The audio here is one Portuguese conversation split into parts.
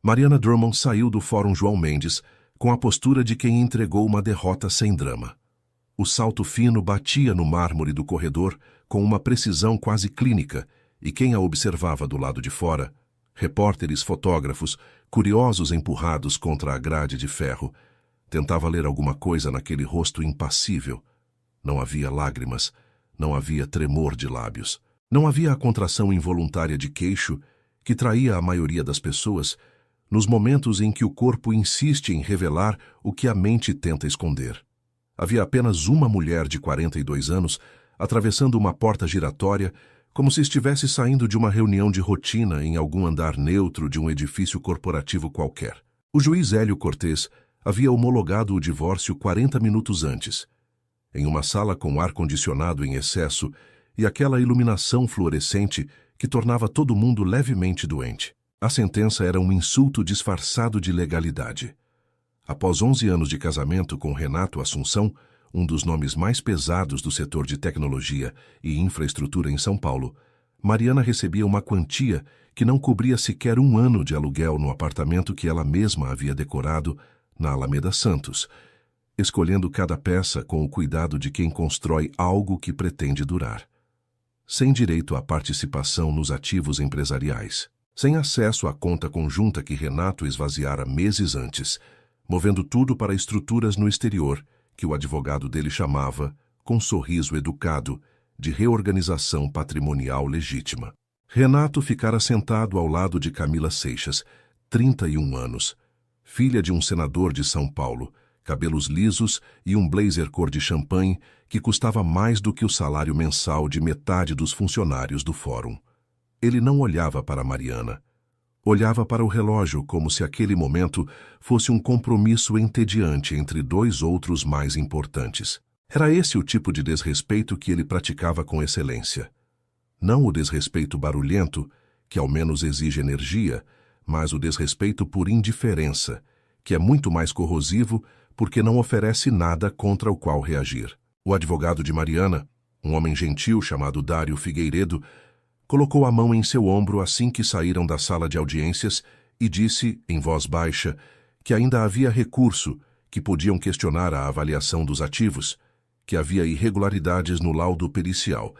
Mariana Drummond saiu do Fórum João Mendes com a postura de quem entregou uma derrota sem drama. O salto fino batia no mármore do corredor com uma precisão quase clínica, e quem a observava do lado de fora, repórteres, fotógrafos, curiosos empurrados contra a grade de ferro, tentava ler alguma coisa naquele rosto impassível. Não havia lágrimas, não havia tremor de lábios, não havia a contração involuntária de queixo que traía a maioria das pessoas nos momentos em que o corpo insiste em revelar o que a mente tenta esconder. Havia apenas uma mulher de 42 anos atravessando uma porta giratória como se estivesse saindo de uma reunião de rotina em algum andar neutro de um edifício corporativo qualquer. O juiz Hélio Cortez havia homologado o divórcio 40 minutos antes, em uma sala com ar-condicionado em excesso e aquela iluminação fluorescente que tornava todo mundo levemente doente. A sentença era um insulto disfarçado de legalidade. Após 11 anos de casamento com Renato Assunção, um dos nomes mais pesados do setor de tecnologia e infraestrutura em São Paulo, Mariana recebia uma quantia que não cobria sequer um ano de aluguel no apartamento que ela mesma havia decorado na Alameda Santos, escolhendo cada peça com o cuidado de quem constrói algo que pretende durar. Sem direito à participação nos ativos empresariais, sem acesso à conta conjunta que Renato esvaziara meses antes, movendo tudo para estruturas no exterior, que o advogado dele chamava, com sorriso educado, de reorganização patrimonial legítima. Renato ficara sentado ao lado de Camila Seixas, 31 anos, filha de um senador de São Paulo, cabelos lisos e um blazer cor de champanhe que custava mais do que o salário mensal de metade dos funcionários do fórum. Ele não olhava para Mariana. Olhava para o relógio como se aquele momento fosse um compromisso entediante entre dois outros mais importantes. Era esse o tipo de desrespeito que ele praticava com excelência. Não o desrespeito barulhento, que ao menos exige energia, mas o desrespeito por indiferença, que é muito mais corrosivo porque não oferece nada contra o qual reagir. O advogado de Mariana, um homem gentil chamado Dário Figueiredo, colocou a mão em seu ombro assim que saíram da sala de audiências e disse, em voz baixa, que ainda havia recurso, que podiam questionar a avaliação dos ativos, que havia irregularidades no laudo pericial,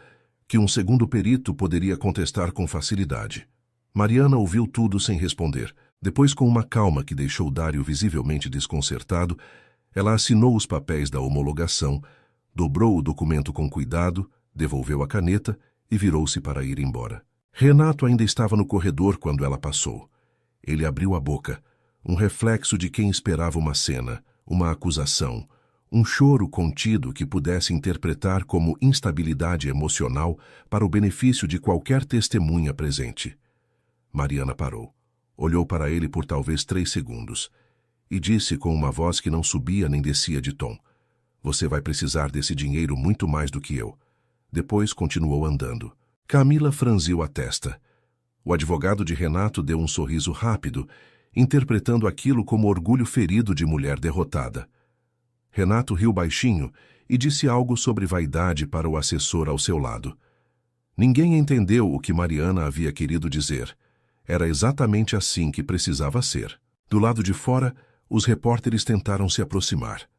que um segundo perito poderia contestar com facilidade. Mariana ouviu tudo sem responder. Depois, com uma calma que deixou Dário visivelmente desconcertado, ela assinou os papéis da homologação, dobrou o documento com cuidado, devolveu a caneta e virou-se para ir embora. Renato ainda estava no corredor quando ela passou. Ele abriu a boca, um reflexo de quem esperava uma cena, uma acusação, um choro contido que pudesse interpretar como instabilidade emocional para o benefício de qualquer testemunha presente. Mariana parou, olhou para ele por talvez 3 segundos e disse com uma voz que não subia nem descia de tom: "Você vai precisar desse dinheiro muito mais do que eu." Depois continuou andando. Camila franziu a testa. O advogado de Renato deu um sorriso rápido, interpretando aquilo como orgulho ferido de mulher derrotada. Renato riu baixinho e disse algo sobre vaidade para o assessor ao seu lado. Ninguém entendeu o que Mariana havia querido dizer. Era exatamente assim que precisava ser. Do lado de fora, os repórteres tentaram se aproximar.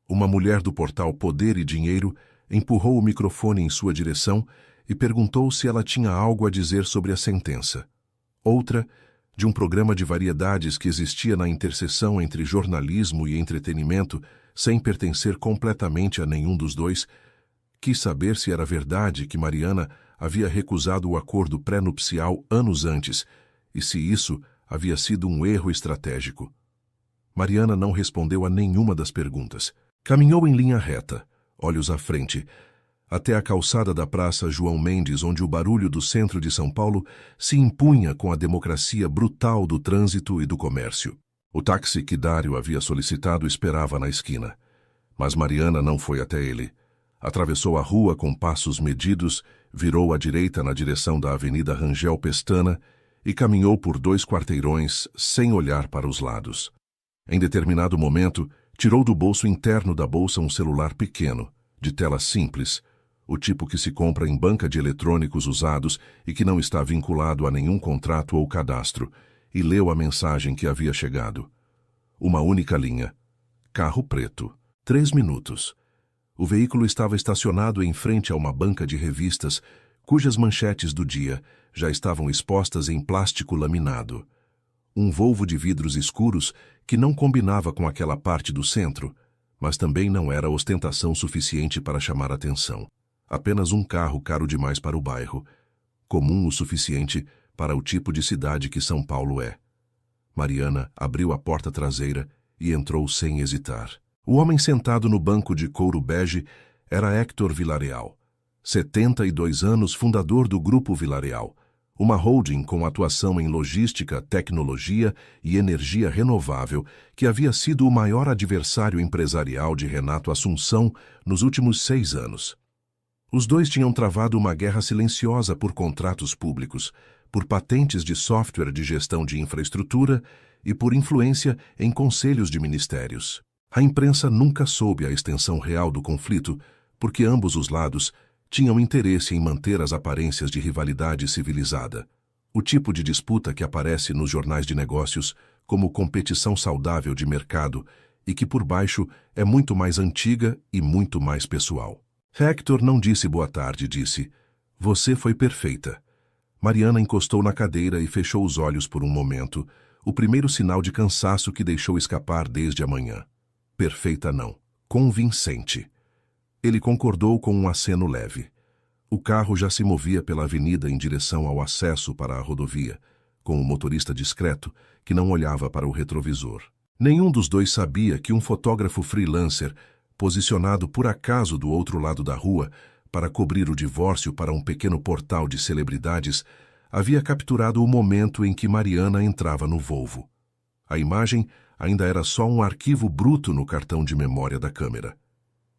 Uma mulher do portal Poder e Dinheiro empurrou o microfone em sua direção e perguntou se ela tinha algo a dizer sobre a sentença. Outra, de um programa de variedades que existia na interseção entre jornalismo e entretenimento, sem pertencer completamente a nenhum dos dois, quis saber se era verdade que Mariana havia recusado o acordo pré-nupcial anos antes e se isso havia sido um erro estratégico. Mariana não respondeu a nenhuma das perguntas. Caminhou em linha reta, olhos à frente, até a calçada da Praça João Mendes, onde o barulho do centro de São Paulo se impunha com a democracia brutal do trânsito e do comércio. O táxi que Dário havia solicitado esperava na esquina, mas Mariana não foi até ele. Atravessou a rua com passos medidos, virou à direita na direção da Avenida Rangel Pestana e caminhou por 2 quarteirões sem olhar para os lados. Em determinado momento, tirou do bolso interno da bolsa um celular pequeno, de tela simples, o tipo que se compra em banca de eletrônicos usados e que não está vinculado a nenhum contrato ou cadastro, e leu a mensagem que havia chegado. Uma única linha. Carro preto. 3 minutos. O veículo estava estacionado em frente a uma banca de revistas, cujas manchetes do dia já estavam expostas em plástico laminado. Um Volvo de vidros escuros que não combinava com aquela parte do centro, mas também não era ostentação suficiente para chamar atenção. Apenas um carro caro demais para o bairro, comum o suficiente para o tipo de cidade que São Paulo é. Mariana abriu a porta traseira e entrou sem hesitar. O homem sentado no banco de couro bege era Héctor Villarreal, 72 anos, fundador do Grupo Villarreal, uma holding com atuação em logística, tecnologia e energia renovável que havia sido o maior adversário empresarial de Renato Assunção nos últimos 6 anos. Os dois tinham travado uma guerra silenciosa por contratos públicos, por patentes de software de gestão de infraestrutura e por influência em conselhos de ministérios. A imprensa nunca soube a extensão real do conflito, porque ambos os lados tinham interesse em manter as aparências de rivalidade civilizada, o tipo de disputa que aparece nos jornais de negócios como competição saudável de mercado e que por baixo é muito mais antiga e muito mais pessoal. Héctor não disse boa tarde, disse: "Você foi perfeita." Mariana encostou na cadeira e fechou os olhos por um momento, o primeiro sinal de cansaço que deixou escapar desde a manhã. Perfeita não, convincente. Ele concordou com um aceno leve. O carro já se movia pela avenida em direção ao acesso para a rodovia, com um motorista discreto que não olhava para o retrovisor. Nenhum dos dois sabia que um fotógrafo freelancer, posicionado por acaso do outro lado da rua para cobrir o divórcio para um pequeno portal de celebridades, havia capturado o momento em que Mariana entrava no Volvo. A imagem ainda era só um arquivo bruto no cartão de memória da câmera.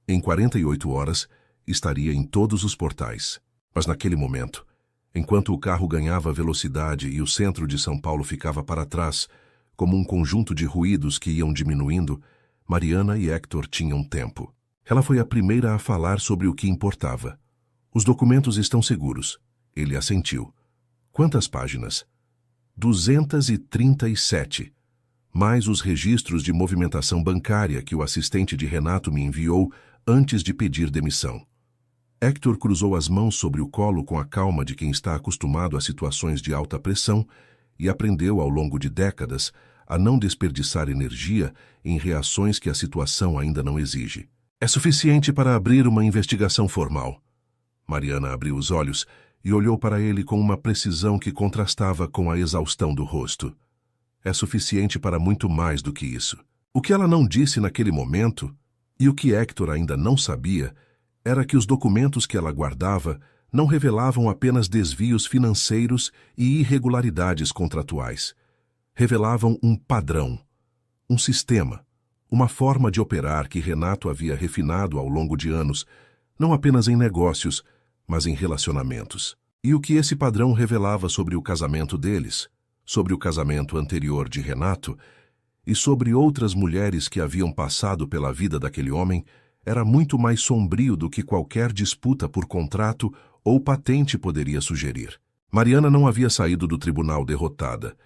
Em 48 horas, estaria em todos os portais. Mas naquele momento, enquanto o carro ganhava velocidade e o centro de São Paulo ficava para trás, como um conjunto de ruídos que iam diminuindo, Mariana e Héctor tinham tempo. Ela foi a primeira a falar sobre o que importava. Os documentos estão seguros. Ele assentiu. Quantas páginas? 237. Mais os registros de movimentação bancária que o assistente de Renato me enviou antes de pedir demissão. Héctor cruzou as mãos sobre o colo com a calma de quem está acostumado a situações de alta pressão e aprendeu ao longo de décadas a não desperdiçar energia em reações que a situação ainda não exige. É suficiente para abrir uma investigação formal. Mariana abriu os olhos e olhou para ele com uma precisão que contrastava com a exaustão do rosto. É suficiente para muito mais do que isso. O que ela não disse naquele momento, e o que Héctor ainda não sabia, era que os documentos que ela guardava não revelavam apenas desvios financeiros e irregularidades contratuais. Revelavam um padrão, um sistema, uma forma de operar que Renato havia refinado ao longo de anos, não apenas em negócios, mas em relacionamentos. E o que esse padrão revelava sobre o casamento deles, sobre o casamento anterior de Renato e sobre outras mulheres que haviam passado pela vida daquele homem, era muito mais sombrio do que qualquer disputa por contrato ou patente poderia sugerir. Mariana não havia saído do tribunal derrotada.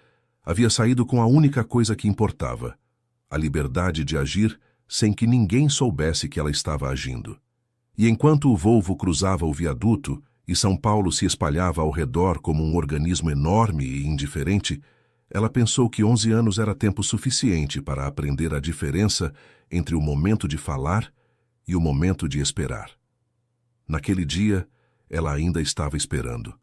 Havia saído com a única coisa que importava: a liberdade de agir sem que ninguém soubesse que ela estava agindo. E enquanto o Volvo cruzava o viaduto e São Paulo se espalhava ao redor como um organismo enorme e indiferente, ela pensou que 11 anos era tempo suficiente para aprender a diferença entre o momento de falar e o momento de esperar. Naquele dia, ela ainda estava esperando.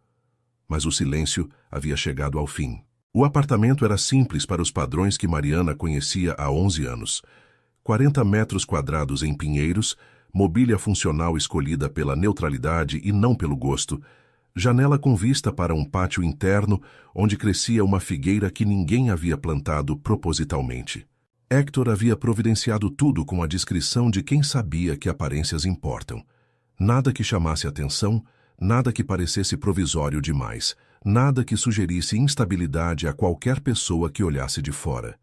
Mas o silêncio havia chegado ao fim. O apartamento era simples para os padrões que Mariana conhecia há 11 anos. 40 metros quadrados em Pinheiros, mobília funcional escolhida pela neutralidade e não pelo gosto, janela com vista para um pátio interno onde crescia uma figueira que ninguém havia plantado propositalmente. Héctor havia providenciado tudo com a discrição de quem sabia que aparências importam. Nada que chamasse atenção, nada que parecesse provisório demais, nada que sugerisse instabilidade a qualquer pessoa que olhasse de fora.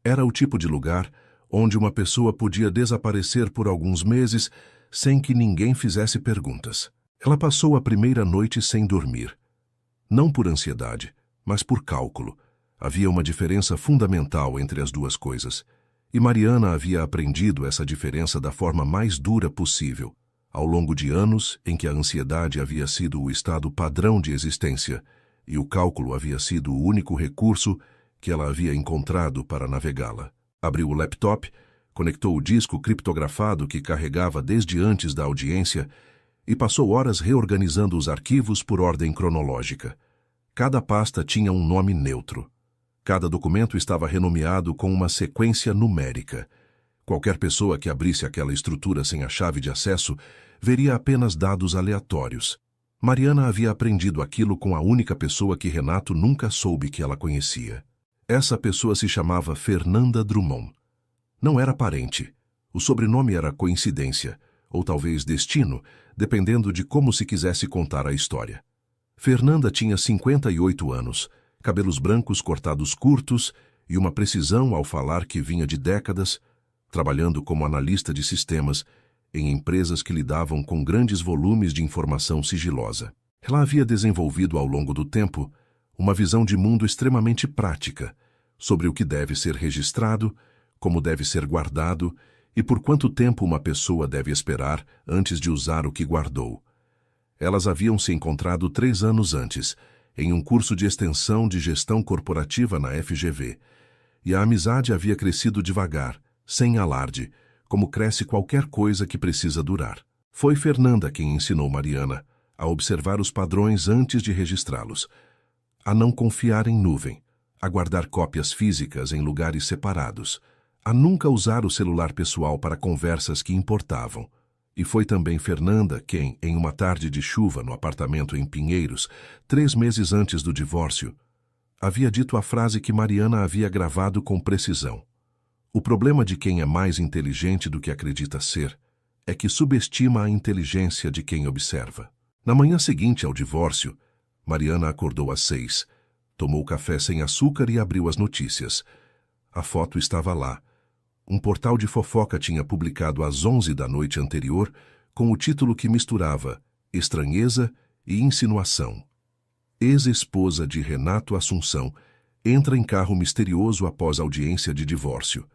Era o tipo de lugar onde uma pessoa podia desaparecer por alguns meses sem que ninguém fizesse perguntas. Ela passou a primeira noite sem dormir. Não por ansiedade, mas por cálculo. Havia uma diferença fundamental entre as duas coisas, e Mariana havia aprendido essa diferença da forma mais dura possível, ao longo de anos em que a ansiedade havia sido o estado padrão de existência e o cálculo havia sido o único recurso que ela havia encontrado para navegá-la. Abriu o laptop, conectou o disco criptografado que carregava desde antes da audiência e passou horas reorganizando os arquivos por ordem cronológica. Cada pasta tinha um nome neutro. Cada documento estava renomeado com uma sequência numérica. Qualquer pessoa que abrisse aquela estrutura sem a chave de acesso veria apenas dados aleatórios. Mariana havia aprendido aquilo com a única pessoa que Renato nunca soube que ela conhecia. Essa pessoa se chamava Fernanda Drummond. Não era parente. O sobrenome era coincidência, ou talvez destino, dependendo de como se quisesse contar a história. Fernanda tinha 58 anos, cabelos brancos cortados curtos e uma precisão ao falar que vinha de décadas, trabalhando como analista de sistemas em empresas que lidavam com grandes volumes de informação sigilosa. Ela havia desenvolvido ao longo do tempo uma visão de mundo extremamente prática sobre o que deve ser registrado, como deve ser guardado e por quanto tempo uma pessoa deve esperar antes de usar o que guardou. Elas haviam se encontrado 3 anos antes, em um curso de extensão de gestão corporativa na FGV, e a amizade havia crescido devagar, sem alarde, como cresce qualquer coisa que precisa durar. Foi Fernanda quem ensinou Mariana a observar os padrões antes de registrá-los, a não confiar em nuvem, a guardar cópias físicas em lugares separados, a nunca usar o celular pessoal para conversas que importavam. E foi também Fernanda quem, em uma tarde de chuva no apartamento em Pinheiros, 3 meses antes do divórcio, havia dito a frase que Mariana havia gravado com precisão. O problema de quem é mais inteligente do que acredita ser é que subestima a inteligência de quem observa. Na manhã seguinte ao divórcio, Mariana acordou às 6, tomou café sem açúcar e abriu as notícias. A foto estava lá. Um portal de fofoca tinha publicado às 11 da noite anterior com o título que misturava estranheza e insinuação. Ex-esposa de Renato Assunção entra em carro misterioso após audiência de divórcio.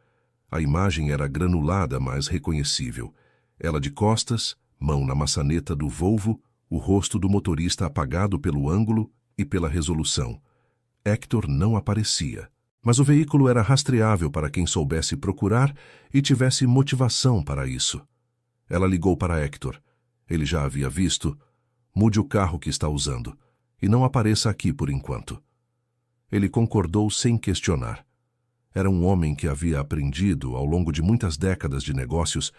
A imagem era granulada, mas reconhecível. Ela de costas, mão na maçaneta do Volvo, o rosto do motorista apagado pelo ângulo e pela resolução. Hector não aparecia. Mas o veículo era rastreável para quem soubesse procurar e tivesse motivação para isso. Ela ligou para Hector. Ele já havia visto. Mude o carro que está usando e não apareça aqui por enquanto. Ele concordou sem questionar. Era um homem que havia aprendido, ao longo de muitas décadas de negócios,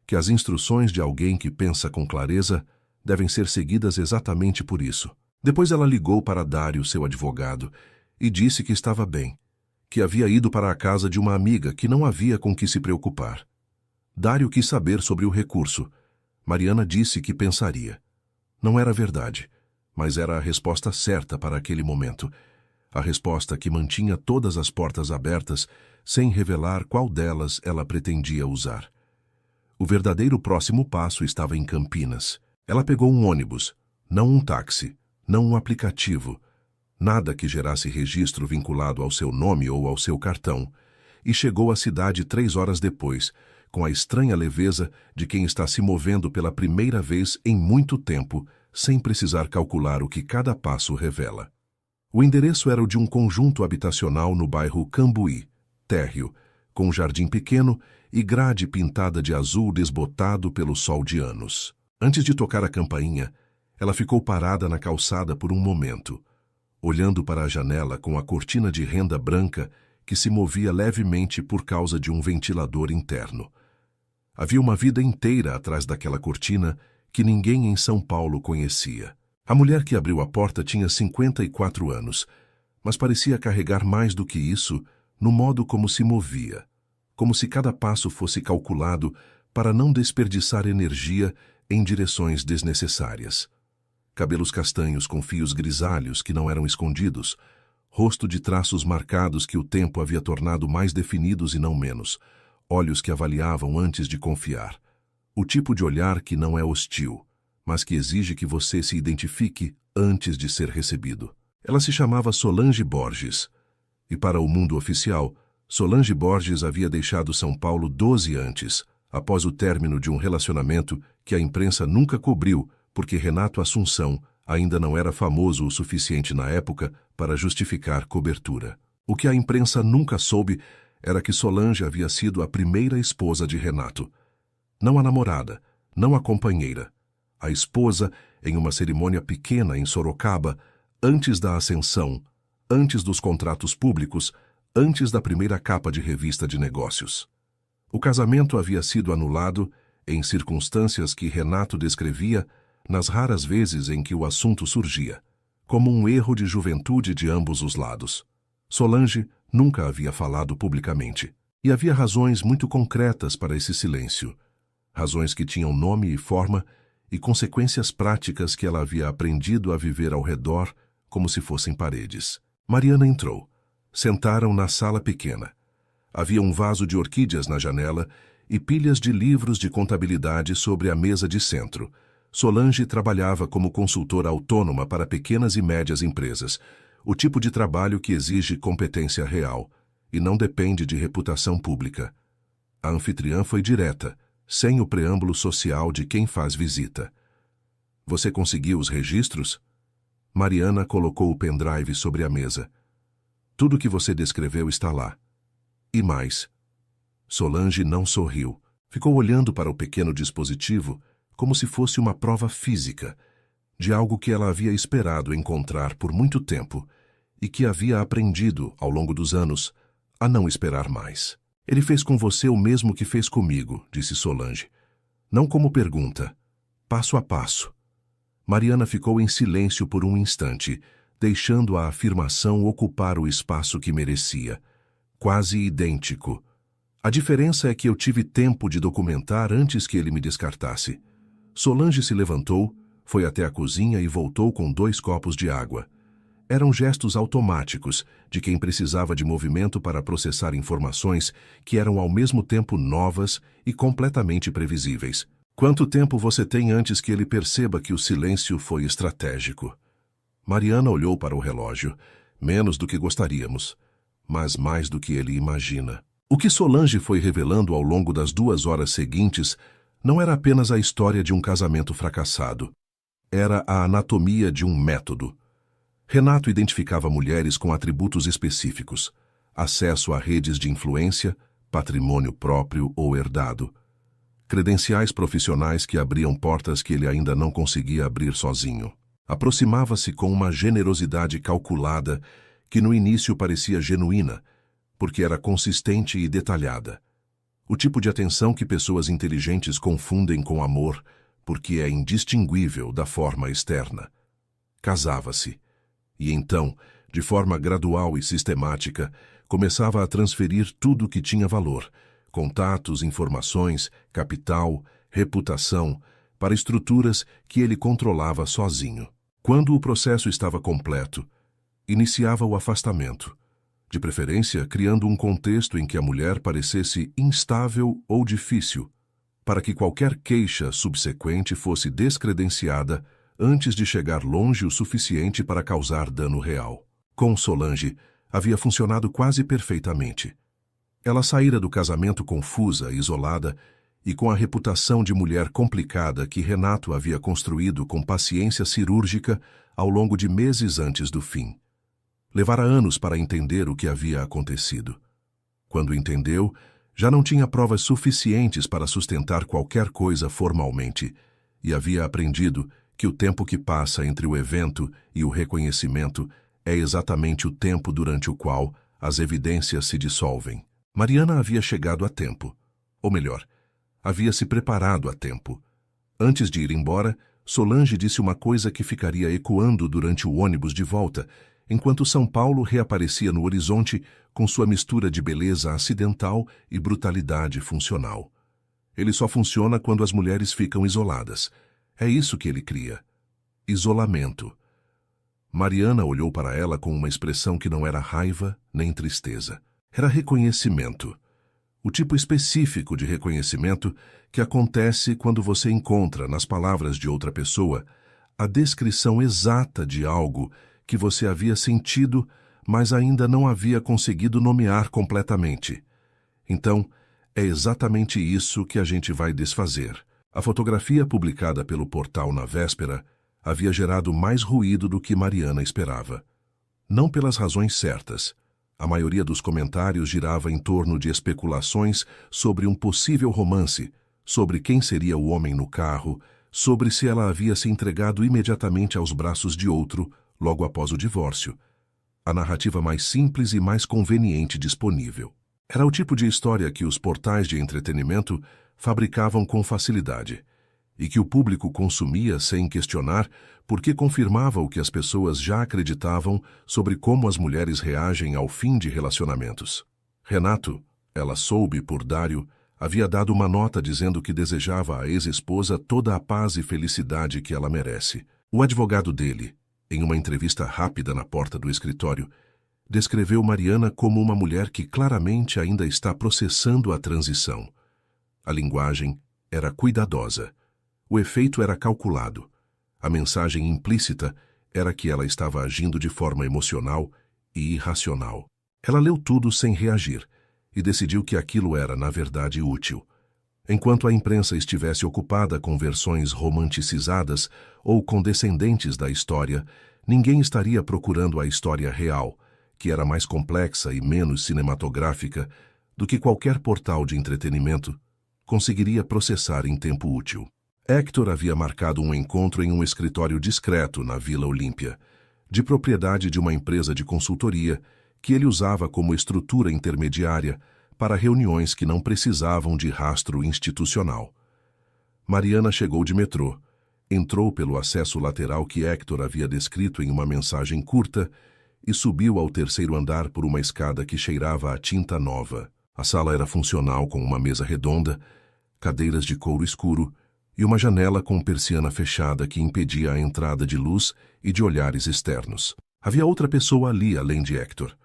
que as instruções de alguém que pensa com clareza devem ser seguidas exatamente por isso. Depois ela ligou para Dário, seu advogado, e disse que estava bem, que havia ido para a casa de uma amiga que não havia com que se preocupar. Dário quis saber sobre o recurso. Mariana disse que pensaria. Não era verdade, mas era a resposta certa para aquele momento. A resposta que mantinha todas as portas abertas, sem revelar qual delas ela pretendia usar. O verdadeiro próximo passo estava em Campinas. Ela pegou um ônibus, não um táxi, não um aplicativo, nada que gerasse registro vinculado ao seu nome ou ao seu cartão, e chegou à cidade 3 horas depois, com a estranha leveza de quem está se movendo pela primeira vez em muito tempo, sem precisar calcular o que cada passo revela. O endereço era o de um conjunto habitacional no bairro Cambuí, térreo, com um jardim pequeno e grade pintada de azul desbotado pelo sol de anos. Antes de tocar a campainha, ela ficou parada na calçada por um momento, olhando para a janela com a cortina de renda branca que se movia levemente por causa de um ventilador interno. Havia uma vida inteira atrás daquela cortina que ninguém em São Paulo conhecia. A mulher que abriu a porta tinha 54 anos, mas parecia carregar mais do que isso no modo como se movia, como se cada passo fosse calculado para não desperdiçar energia em direções desnecessárias. Cabelos castanhos com fios grisalhos que não eram escondidos, rosto de traços marcados que o tempo havia tornado mais definidos e não menos, olhos que avaliavam antes de confiar. O tipo de olhar que não é hostil, mas que exige que você se identifique antes de ser recebido. Ela se chamava Solange Borges. E para o mundo oficial, Solange Borges havia deixado São Paulo 12 antes, após o término de um relacionamento que a imprensa nunca cobriu, porque Renato Assunção ainda não era famoso o suficiente na época para justificar cobertura. O que a imprensa nunca soube era que Solange havia sido a primeira esposa de Renato. Não a namorada, não a companheira. A esposa em uma cerimônia pequena em Sorocaba, antes da ascensão, antes dos contratos públicos, antes da primeira capa de revista de negócios. O casamento havia sido anulado em circunstâncias que Renato descrevia nas raras vezes em que o assunto surgia, como um erro de juventude de ambos os lados. Solange nunca havia falado publicamente, e havia razões muito concretas para esse silêncio, razões que tinham nome e forma e consequências práticas que ela havia aprendido a viver ao redor como se fossem paredes. Mariana entrou. Sentaram na sala pequena. Havia um vaso de orquídeas na janela e pilhas de livros de contabilidade sobre a mesa de centro. Solange trabalhava como consultora autônoma para pequenas e médias empresas, o tipo de trabalho que exige competência real e não depende de reputação pública. A anfitriã foi direta, sem o preâmbulo social de quem faz visita. Você conseguiu os registros? Mariana colocou o pendrive sobre a mesa. Tudo que você descreveu está lá. E mais. Solange não sorriu. Ficou olhando para o pequeno dispositivo como se fosse uma prova física de algo que ela havia esperado encontrar por muito tempo e que havia aprendido, ao longo dos anos, a não esperar mais. Ele fez com você o mesmo que fez comigo, disse Solange. Não como pergunta, passo a passo. Mariana ficou em silêncio por um instante, deixando a afirmação ocupar o espaço que merecia. Quase idêntico. A diferença é que eu tive tempo de documentar antes que ele me descartasse. Solange se levantou, foi até a cozinha e voltou com 2 copos de água. Eram gestos automáticos de quem precisava de movimento para processar informações que eram ao mesmo tempo novas e completamente previsíveis. Quanto tempo você tem antes que ele perceba que o silêncio foi estratégico? Mariana olhou para o relógio. Menos do que gostaríamos, mas mais do que ele imagina. O que Solange foi revelando ao longo das 2 horas seguintes não era apenas a história de um casamento fracassado. Era a anatomia de um método. Renato identificava mulheres com atributos específicos: acesso a redes de influência, patrimônio próprio ou herdado, credenciais profissionais que abriam portas que ele ainda não conseguia abrir sozinho. Aproximava-se com uma generosidade calculada que no início parecia genuína, porque era consistente e detalhada. O tipo de atenção que pessoas inteligentes confundem com amor, porque é indistinguível da forma externa. Casava-se. E então, de forma gradual e sistemática, começava a transferir tudo que tinha valor: contatos, informações, capital, reputação, para estruturas que ele controlava sozinho. Quando o processo estava completo, iniciava o afastamento, de preferência criando um contexto em que a mulher parecesse instável ou difícil, para que qualquer queixa subsequente fosse descredenciada antes de chegar longe o suficiente para causar dano real. Com Solange, havia funcionado quase perfeitamente. Ela saíra do casamento confusa, isolada e com a reputação de mulher complicada que Renato havia construído com paciência cirúrgica ao longo de meses antes do fim. Levara anos para entender o que havia acontecido. Quando entendeu, já não tinha provas suficientes para sustentar qualquer coisa formalmente, e havia aprendido que o tempo que passa entre o evento e o reconhecimento é exatamente o tempo durante o qual as evidências se dissolvem. Mariana havia chegado a tempo. Ou melhor, havia se preparado a tempo. Antes de ir embora, Solange disse uma coisa que ficaria ecoando durante o ônibus de volta, enquanto São Paulo reaparecia no horizonte com sua mistura de beleza acidental e brutalidade funcional. Ele só funciona quando as mulheres ficam isoladas. É isso que ele cria. Isolamento. Mariana olhou para ela com uma expressão que não era raiva nem tristeza. Era reconhecimento. O tipo específico de reconhecimento que acontece quando você encontra nas palavras de outra pessoa a descrição exata de algo que você havia sentido, mas ainda não havia conseguido nomear completamente. Então, é exatamente isso que a gente vai desfazer. A fotografia publicada pelo portal na véspera havia gerado mais ruído do que Mariana esperava. Não pelas razões certas. A maioria dos comentários girava em torno de especulações sobre um possível romance, sobre quem seria o homem no carro, sobre se ela havia se entregado imediatamente aos braços de outro, logo após o divórcio. A narrativa mais simples e mais conveniente disponível. Era o tipo de história que os portais de entretenimento fabricavam com facilidade, e que o público consumia sem questionar, porque confirmava o que as pessoas já acreditavam sobre como as mulheres reagem ao fim de relacionamentos. Renato, ela soube por Dário, havia dado uma nota dizendo que desejava à ex-esposa toda a paz e felicidade que ela merece. O advogado dele, em uma entrevista rápida na porta do escritório, descreveu Mariana como uma mulher que claramente ainda está processando a transição. A linguagem era cuidadosa. O efeito era calculado. A mensagem implícita era que ela estava agindo de forma emocional e irracional. Ela leu tudo sem reagir e decidiu que aquilo era, na verdade, útil. Enquanto a imprensa estivesse ocupada com versões romanticizadas ou condescendentes da história, ninguém estaria procurando a história real, que era mais complexa e menos cinematográfica do que qualquer portal de entretenimento conseguiria processar em tempo útil. Héctor havia marcado um encontro em um escritório discreto na Vila Olímpia, de propriedade de uma empresa de consultoria que ele usava como estrutura intermediária para reuniões que não precisavam de rastro institucional. Mariana chegou de metrô, entrou pelo acesso lateral que Héctor havia descrito em uma mensagem curta e subiu ao terceiro andar por uma escada que cheirava a tinta nova. A sala era funcional, com uma mesa redonda, cadeiras de couro escuro e uma janela com persiana fechada que impedia a entrada de luz e de olhares externos. Havia outra pessoa ali além de Héctor.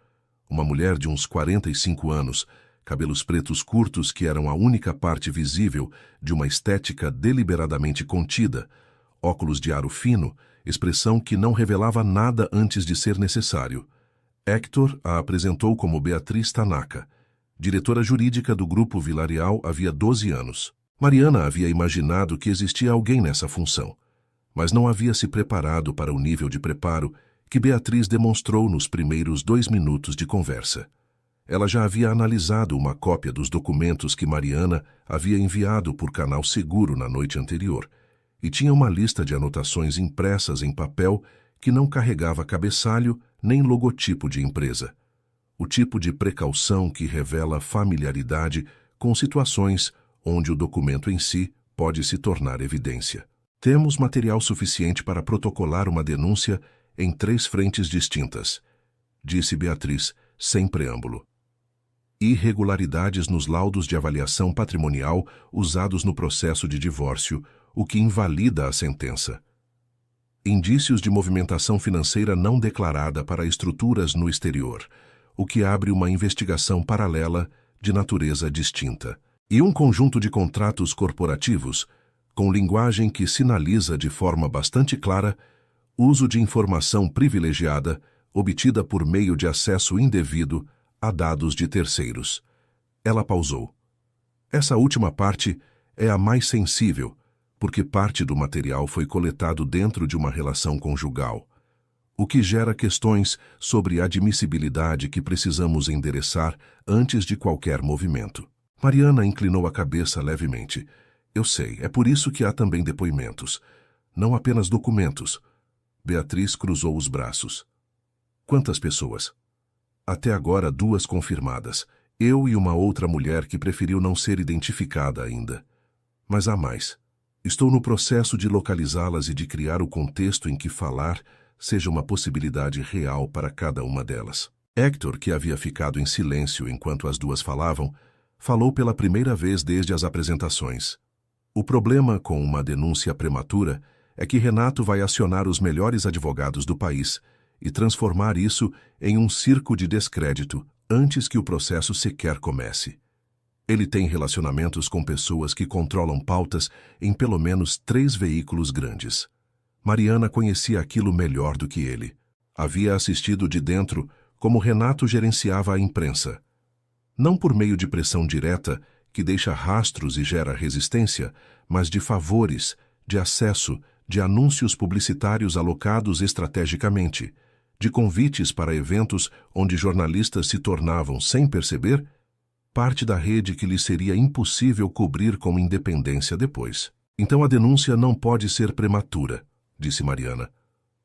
Uma mulher de uns 45 anos, cabelos pretos curtos que eram a única parte visível de uma estética deliberadamente contida, óculos de aro fino, expressão que não revelava nada antes de ser necessário. Héctor a apresentou como Beatriz Tanaka, diretora jurídica do Grupo Villarreal havia 12 anos. Mariana havia imaginado que existia alguém nessa função, mas não havia se preparado para o nível de preparo que Beatriz demonstrou nos primeiros 2 minutos de conversa. Ela já havia analisado uma cópia dos documentos que Mariana havia enviado por canal seguro na noite anterior, e tinha uma lista de anotações impressas em papel que não carregava cabeçalho nem logotipo de empresa. O tipo de precaução que revela familiaridade com situações onde o documento em si pode se tornar evidência. Temos material suficiente para protocolar uma denúncia em 3 frentes distintas, disse Beatriz, sem preâmbulo. Irregularidades nos laudos de avaliação patrimonial usados no processo de divórcio, o que invalida a sentença. Indícios de movimentação financeira não declarada para estruturas no exterior, o que abre uma investigação paralela de natureza distinta. E um conjunto de contratos corporativos, com linguagem que sinaliza de forma bastante clara uso de informação privilegiada obtida por meio de acesso indevido a dados de terceiros. Ela pausou. Essa última parte é a mais sensível, porque parte do material foi coletado dentro de uma relação conjugal, o que gera questões sobre admissibilidade que precisamos endereçar antes de qualquer movimento. Mariana inclinou a cabeça levemente. Eu sei, é por isso que há também depoimentos, não apenas documentos. Beatriz cruzou os braços. Quantas pessoas? Até agora 2 confirmadas, eu e uma outra mulher que preferiu não ser identificada ainda. Mas há mais. Estou no processo de localizá-las e de criar o contexto em que falar seja uma possibilidade real para cada uma delas. Héctor, que havia ficado em silêncio enquanto as 2 falavam, falou pela primeira vez desde as apresentações. O problema com uma denúncia prematura é que Renato vai acionar os melhores advogados do país e transformar isso em um circo de descrédito antes que o processo sequer comece. Ele tem relacionamentos com pessoas que controlam pautas em pelo menos 3 veículos grandes. Mariana conhecia aquilo melhor do que ele. Havia assistido de dentro como Renato gerenciava a imprensa. Não por meio de pressão direta, que deixa rastros e gera resistência, mas de favores, de acesso, de anúncios publicitários alocados estrategicamente, de convites para eventos onde jornalistas se tornavam, sem perceber, parte da rede que lhe seria impossível cobrir com independência depois. Então a denúncia não pode ser prematura, disse Mariana.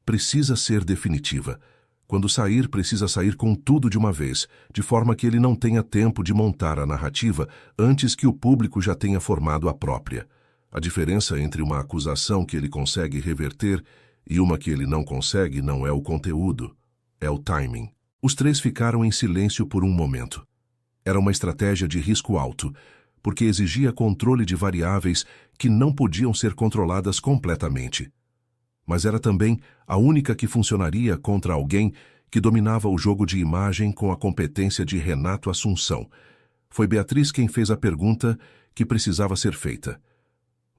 Precisa ser definitiva. Quando sair, precisa sair com tudo de uma vez, de forma que ele não tenha tempo de montar a narrativa antes que o público já tenha formado a própria. A diferença entre uma acusação que ele consegue reverter e uma que ele não consegue não é o conteúdo, é o timing. Os três ficaram em silêncio por um momento. Era uma estratégia de risco alto, porque exigia controle de variáveis que não podiam ser controladas completamente. Mas era também a única que funcionaria contra alguém que dominava o jogo de imagem com a competência de Renato Assunção. Foi Beatriz quem fez a pergunta que precisava ser feita.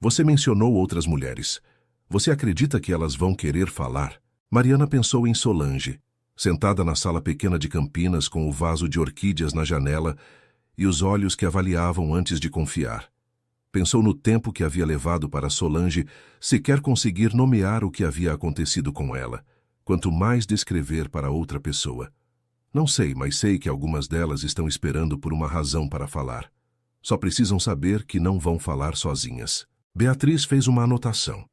Você mencionou outras mulheres. Você acredita que elas vão querer falar? Mariana pensou em Solange, sentada na sala pequena de Campinas com o vaso de orquídeas na janela e os olhos que avaliavam antes de confiar. Pensou no tempo que havia levado para Solange sequer conseguir nomear o que havia acontecido com ela, quanto mais descrever para outra pessoa. Não sei, mas sei que algumas delas estão esperando por uma razão para falar. Só precisam saber que não vão falar sozinhas. Beatriz fez uma anotação.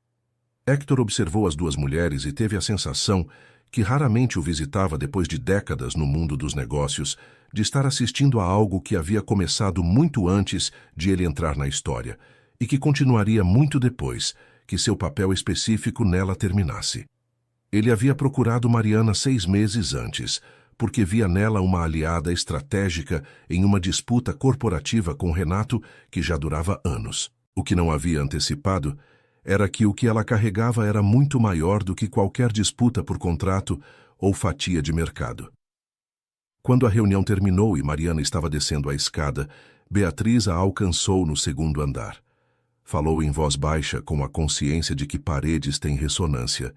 Hector observou as duas mulheres e teve a sensação, que raramente o visitava depois de décadas no mundo dos negócios, de estar assistindo a algo que havia começado muito antes de ele entrar na história, e que continuaria muito depois que seu papel específico nela terminasse. Ele havia procurado Mariana 6 meses antes, porque via nela uma aliada estratégica em uma disputa corporativa com Renato que já durava anos. O que não havia antecipado era que o que ela carregava era muito maior do que qualquer disputa por contrato ou fatia de mercado. Quando a reunião terminou e Mariana estava descendo a escada, Beatriz a alcançou no segundo andar. Falou em voz baixa, com a consciência de que paredes têm ressonância.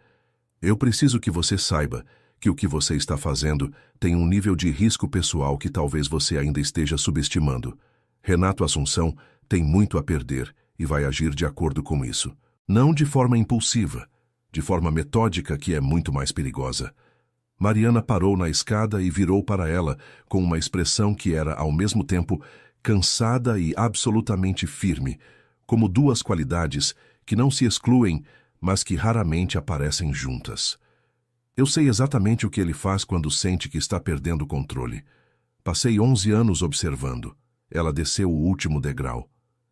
Eu preciso que você saiba que o que você está fazendo tem um nível de risco pessoal que talvez você ainda esteja subestimando. Renato Assunção tem muito a perder e vai agir de acordo com isso. Não de forma impulsiva, de forma metódica, que é muito mais perigosa. Mariana parou na escada e virou para ela com uma expressão que era, ao mesmo tempo, cansada e absolutamente firme, como duas qualidades que não se excluem, mas que raramente aparecem juntas. Eu sei exatamente o que ele faz quando sente que está perdendo o controle. Passei 11 anos observando. Ela desceu o último degrau.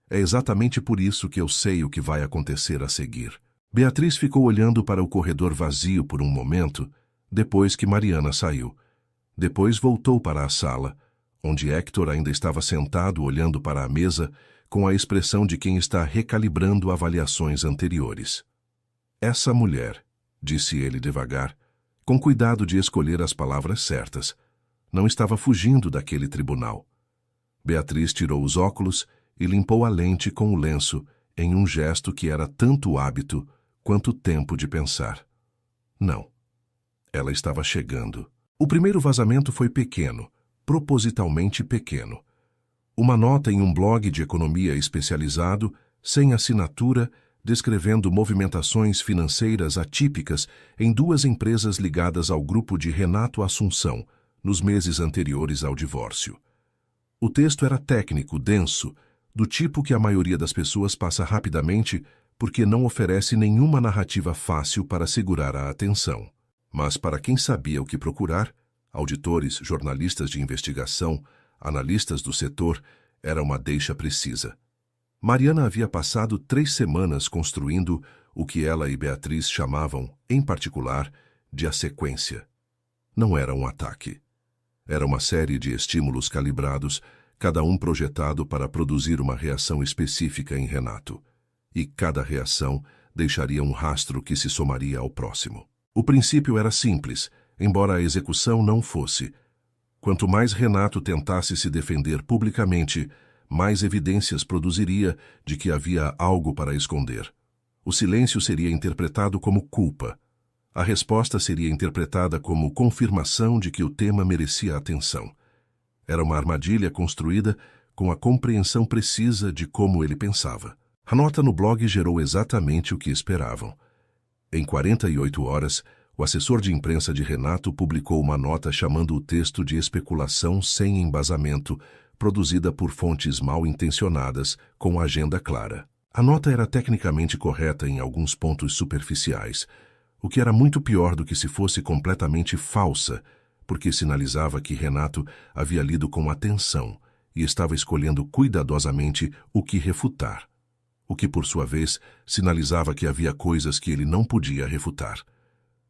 É exatamente por isso que eu sei o que vai acontecer a seguir. Beatriz ficou olhando para o corredor vazio por um momento, depois que Mariana saiu. Depois voltou para a sala, onde Hector ainda estava sentado olhando para a mesa com a expressão de quem está recalibrando avaliações anteriores. Essa mulher, disse ele devagar, com cuidado de escolher as palavras certas, não estava fugindo daquele tribunal. Beatriz tirou os óculos e limpou a lente com o lenço, em um gesto que era tanto hábito quanto tempo de pensar. Não. Ela estava chegando. O primeiro vazamento foi pequeno, propositalmente pequeno. Uma nota em um blog de economia especializado, sem assinatura, descrevendo movimentações financeiras atípicas em duas empresas ligadas ao grupo de Renato Assunção, nos meses anteriores ao divórcio. O texto era técnico, denso, do tipo que a maioria das pessoas passa rapidamente porque não oferece nenhuma narrativa fácil para segurar a atenção. Mas para quem sabia o que procurar, auditores, jornalistas de investigação, analistas do setor, era uma deixa precisa. Mariana havia passado 3 semanas construindo o que ela e Beatriz chamavam, em particular, de a sequência. Não era um ataque. Era uma série de estímulos calibrados, cada um projetado para produzir uma reação específica em Renato. E cada reação deixaria um rastro que se somaria ao próximo. O princípio era simples, embora a execução não fosse. Quanto mais Renato tentasse se defender publicamente, mais evidências produziria de que havia algo para esconder. O silêncio seria interpretado como culpa. A resposta seria interpretada como confirmação de que o tema merecia atenção. Era uma armadilha construída com a compreensão precisa de como ele pensava. A nota no blog gerou exatamente o que esperavam. Em 48 horas, o assessor de imprensa de Renato publicou uma nota chamando o texto de especulação sem embasamento, produzida por fontes mal intencionadas, com agenda clara. A nota era tecnicamente correta em alguns pontos superficiais, o que era muito pior do que se fosse completamente falsa, porque sinalizava que Renato havia lido com atenção e estava escolhendo cuidadosamente o que refutar, o que, por sua vez, sinalizava que havia coisas que ele não podia refutar.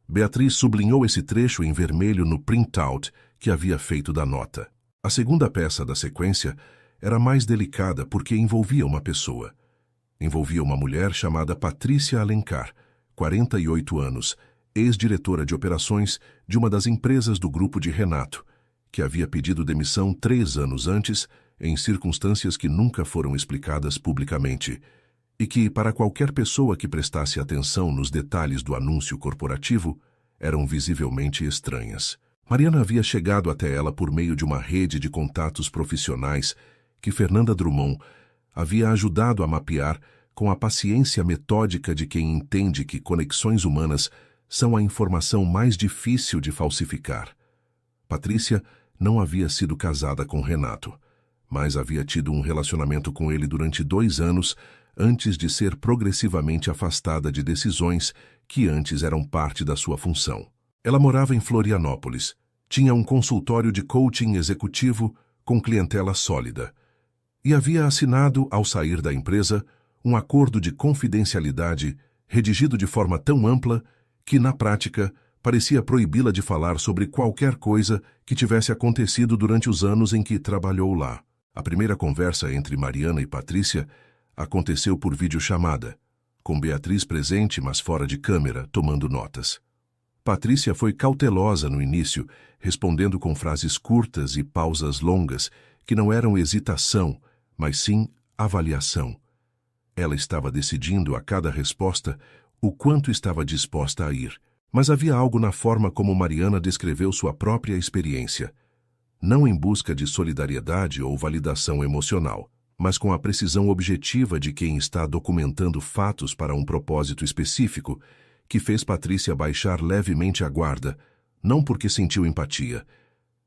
Beatriz sublinhou esse trecho em vermelho no printout que havia feito da nota. A segunda peça da sequência era mais delicada porque envolvia uma pessoa. Envolvia uma mulher chamada Patrícia Alencar, 48 anos, ex-diretora de operações de uma das empresas do grupo de Renato, que havia pedido demissão 3 anos antes, em circunstâncias que nunca foram explicadas publicamente, e que, para qualquer pessoa que prestasse atenção nos detalhes do anúncio corporativo, eram visivelmente estranhas. Mariana havia chegado até ela por meio de uma rede de contatos profissionais que Fernanda Drummond havia ajudado a mapear com a paciência metódica de quem entende que conexões humanas são a informação mais difícil de falsificar. Patrícia não havia sido casada com Renato, mas havia tido um relacionamento com ele durante 2 anos antes de ser progressivamente afastada de decisões que antes eram parte da sua função. Ela morava em Florianópolis, tinha um consultório de coaching executivo com clientela sólida e havia assinado, ao sair da empresa, um acordo de confidencialidade redigido de forma tão ampla que, na prática, parecia proibi-la de falar sobre qualquer coisa que tivesse acontecido durante os anos em que trabalhou lá. A primeira conversa entre Mariana e Patrícia aconteceu por videochamada, com Beatriz presente, mas fora de câmera, tomando notas. Patrícia foi cautelosa no início, respondendo com frases curtas e pausas longas, que não eram hesitação, mas sim avaliação. Ela estava decidindo a cada resposta o quanto estava disposta a ir, mas havia algo na forma como Mariana descreveu sua própria experiência, não em busca de solidariedade ou validação emocional, mas com a precisão objetiva de quem está documentando fatos para um propósito específico, que fez Patrícia baixar levemente a guarda, não porque sentiu empatia,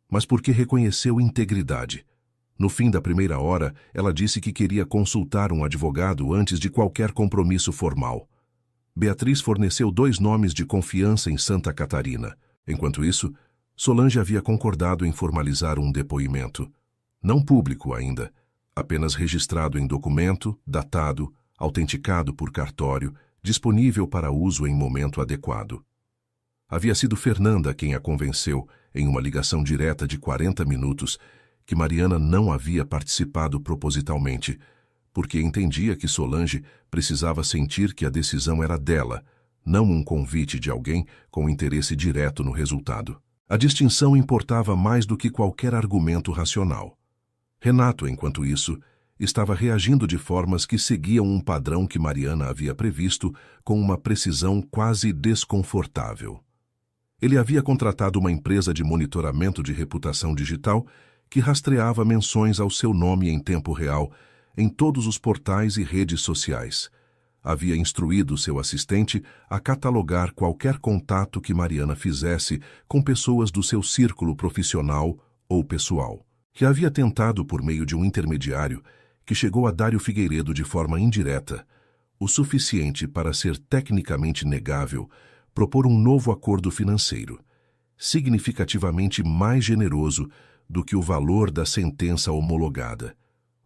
mas porque reconheceu integridade. No fim da primeira hora, ela disse que queria consultar um advogado antes de qualquer compromisso formal. Beatriz forneceu 2 nomes de confiança em Santa Catarina. Enquanto isso, Solange havia concordado em formalizar um depoimento. Não público ainda, apenas registrado em documento, datado, autenticado por cartório, disponível para uso em momento adequado. Havia sido Fernanda quem a convenceu, em uma ligação direta de 40 minutos, que Mariana não havia participado propositalmente, porque entendia que Solange precisava sentir que a decisão era dela, não um convite de alguém com interesse direto no resultado. A distinção importava mais do que qualquer argumento racional. Renato, enquanto isso, estava reagindo de formas que seguiam um padrão que Mariana havia previsto com uma precisão quase desconfortável. Ele havia contratado uma empresa de monitoramento de reputação digital que rastreava menções ao seu nome em tempo real em todos os portais e redes sociais. Havia instruído seu assistente a catalogar qualquer contato que Mariana fizesse com pessoas do seu círculo profissional ou pessoal, que havia tentado, por meio de um intermediário, que chegou a Dário Figueiredo de forma indireta, o suficiente para ser tecnicamente negável, propor um novo acordo financeiro, significativamente mais generoso do que o valor da sentença homologada,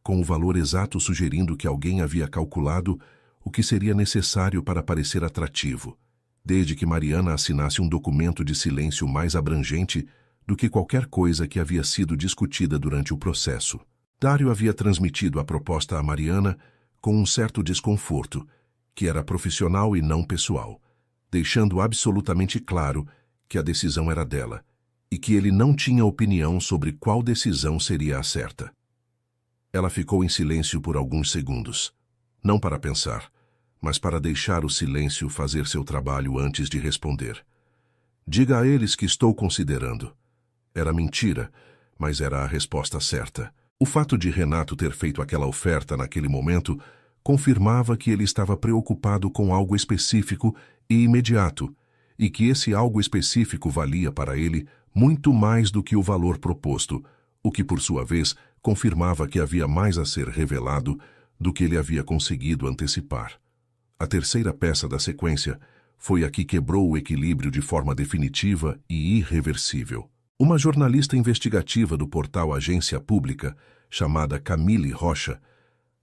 com o valor exato sugerindo que alguém havia calculado o que seria necessário para parecer atrativo, desde que Mariana assinasse um documento de silêncio mais abrangente do que qualquer coisa que havia sido discutida durante o processo. Dário havia transmitido a proposta a Mariana com um certo desconforto, que era profissional e não pessoal, deixando absolutamente claro que a decisão era dela e que ele não tinha opinião sobre qual decisão seria a certa. Ela ficou em silêncio por alguns segundos, não para pensar, mas para deixar o silêncio fazer seu trabalho antes de responder. Diga a eles que estou considerando. Era mentira, mas era a resposta certa. O fato de Renato ter feito aquela oferta naquele momento confirmava que ele estava preocupado com algo específico e imediato, e que esse algo específico valia para ele muito mais do que o valor proposto, o que, por sua vez, confirmava que havia mais a ser revelado do que ele havia conseguido antecipar. A terceira peça da sequência foi a que quebrou o equilíbrio de forma definitiva e irreversível. Uma jornalista investigativa do portal Agência Pública, chamada Camille Rocha,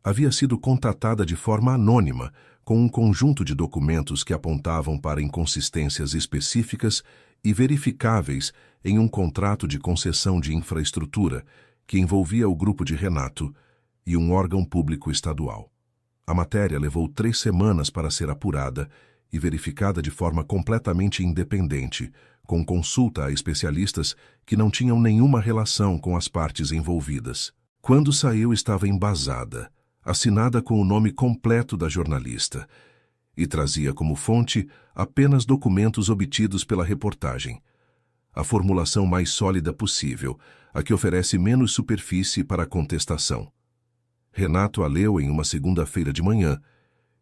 havia sido contatada de forma anônima com um conjunto de documentos que apontavam para inconsistências específicas e verificáveis em um contrato de concessão de infraestrutura que envolvia o grupo de Renato e um órgão público estadual. A matéria levou 3 semanas para ser apurada e verificada de forma completamente independente, com consulta a especialistas que não tinham nenhuma relação com as partes envolvidas. Quando saiu, estava embasada, assinada com o nome completo da jornalista, e trazia como fonte apenas documentos obtidos pela reportagem. A formulação mais sólida possível, a que oferece menos superfície para a contestação. Renato a leu em uma segunda-feira de manhã,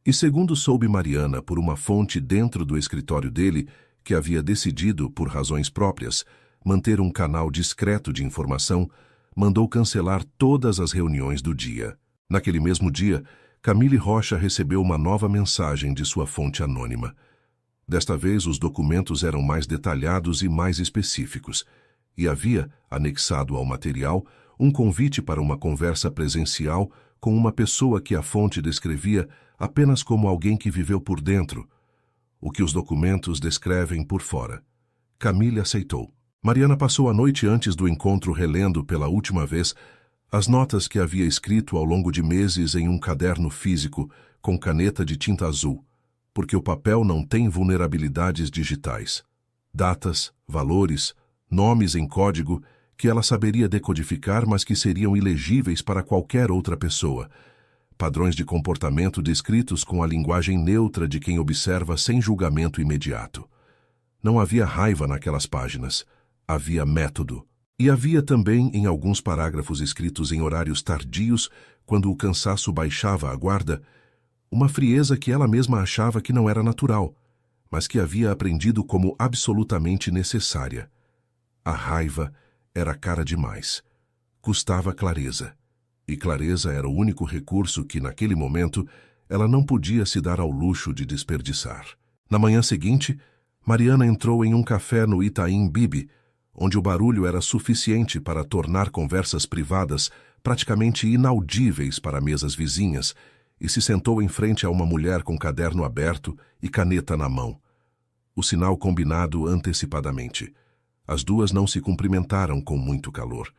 e segundo soube Mariana por uma fonte dentro do escritório dele, que havia decidido, por razões próprias, manter um canal discreto de informação, mandou cancelar todas as reuniões do dia. Naquele mesmo dia, Camille Rocha recebeu uma nova mensagem de sua fonte anônima. Desta vez, os documentos eram mais detalhados e mais específicos, e havia, anexado ao material, um convite para uma conversa presencial com uma pessoa que a fonte descrevia apenas como alguém que viveu por dentro, o que os documentos descrevem por fora. Camille aceitou. Mariana passou a noite antes do encontro relendo pela última vez as notas que havia escrito ao longo de meses em um caderno físico com caneta de tinta azul, porque o papel não tem vulnerabilidades digitais. Datas, valores, nomes em código que ela saberia decodificar, mas que seriam ilegíveis para qualquer outra pessoa. Padrões de comportamento descritos com a linguagem neutra de quem observa sem julgamento imediato. Não havia raiva naquelas páginas. Havia método. E havia também, em alguns parágrafos escritos em horários tardios, quando o cansaço baixava a guarda, uma frieza que ela mesma achava que não era natural, mas que havia aprendido como absolutamente necessária. A raiva era cara demais. Custava clareza. E clareza era o único recurso que, naquele momento, ela não podia se dar ao luxo de desperdiçar. Na manhã seguinte, Mariana entrou em um café no Itaim Bibi, onde o barulho era suficiente para tornar conversas privadas praticamente inaudíveis para mesas vizinhas, e se sentou em frente a uma mulher com caderno aberto e caneta na mão. O sinal combinado antecipadamente. As duas não se cumprimentaram com muito calor.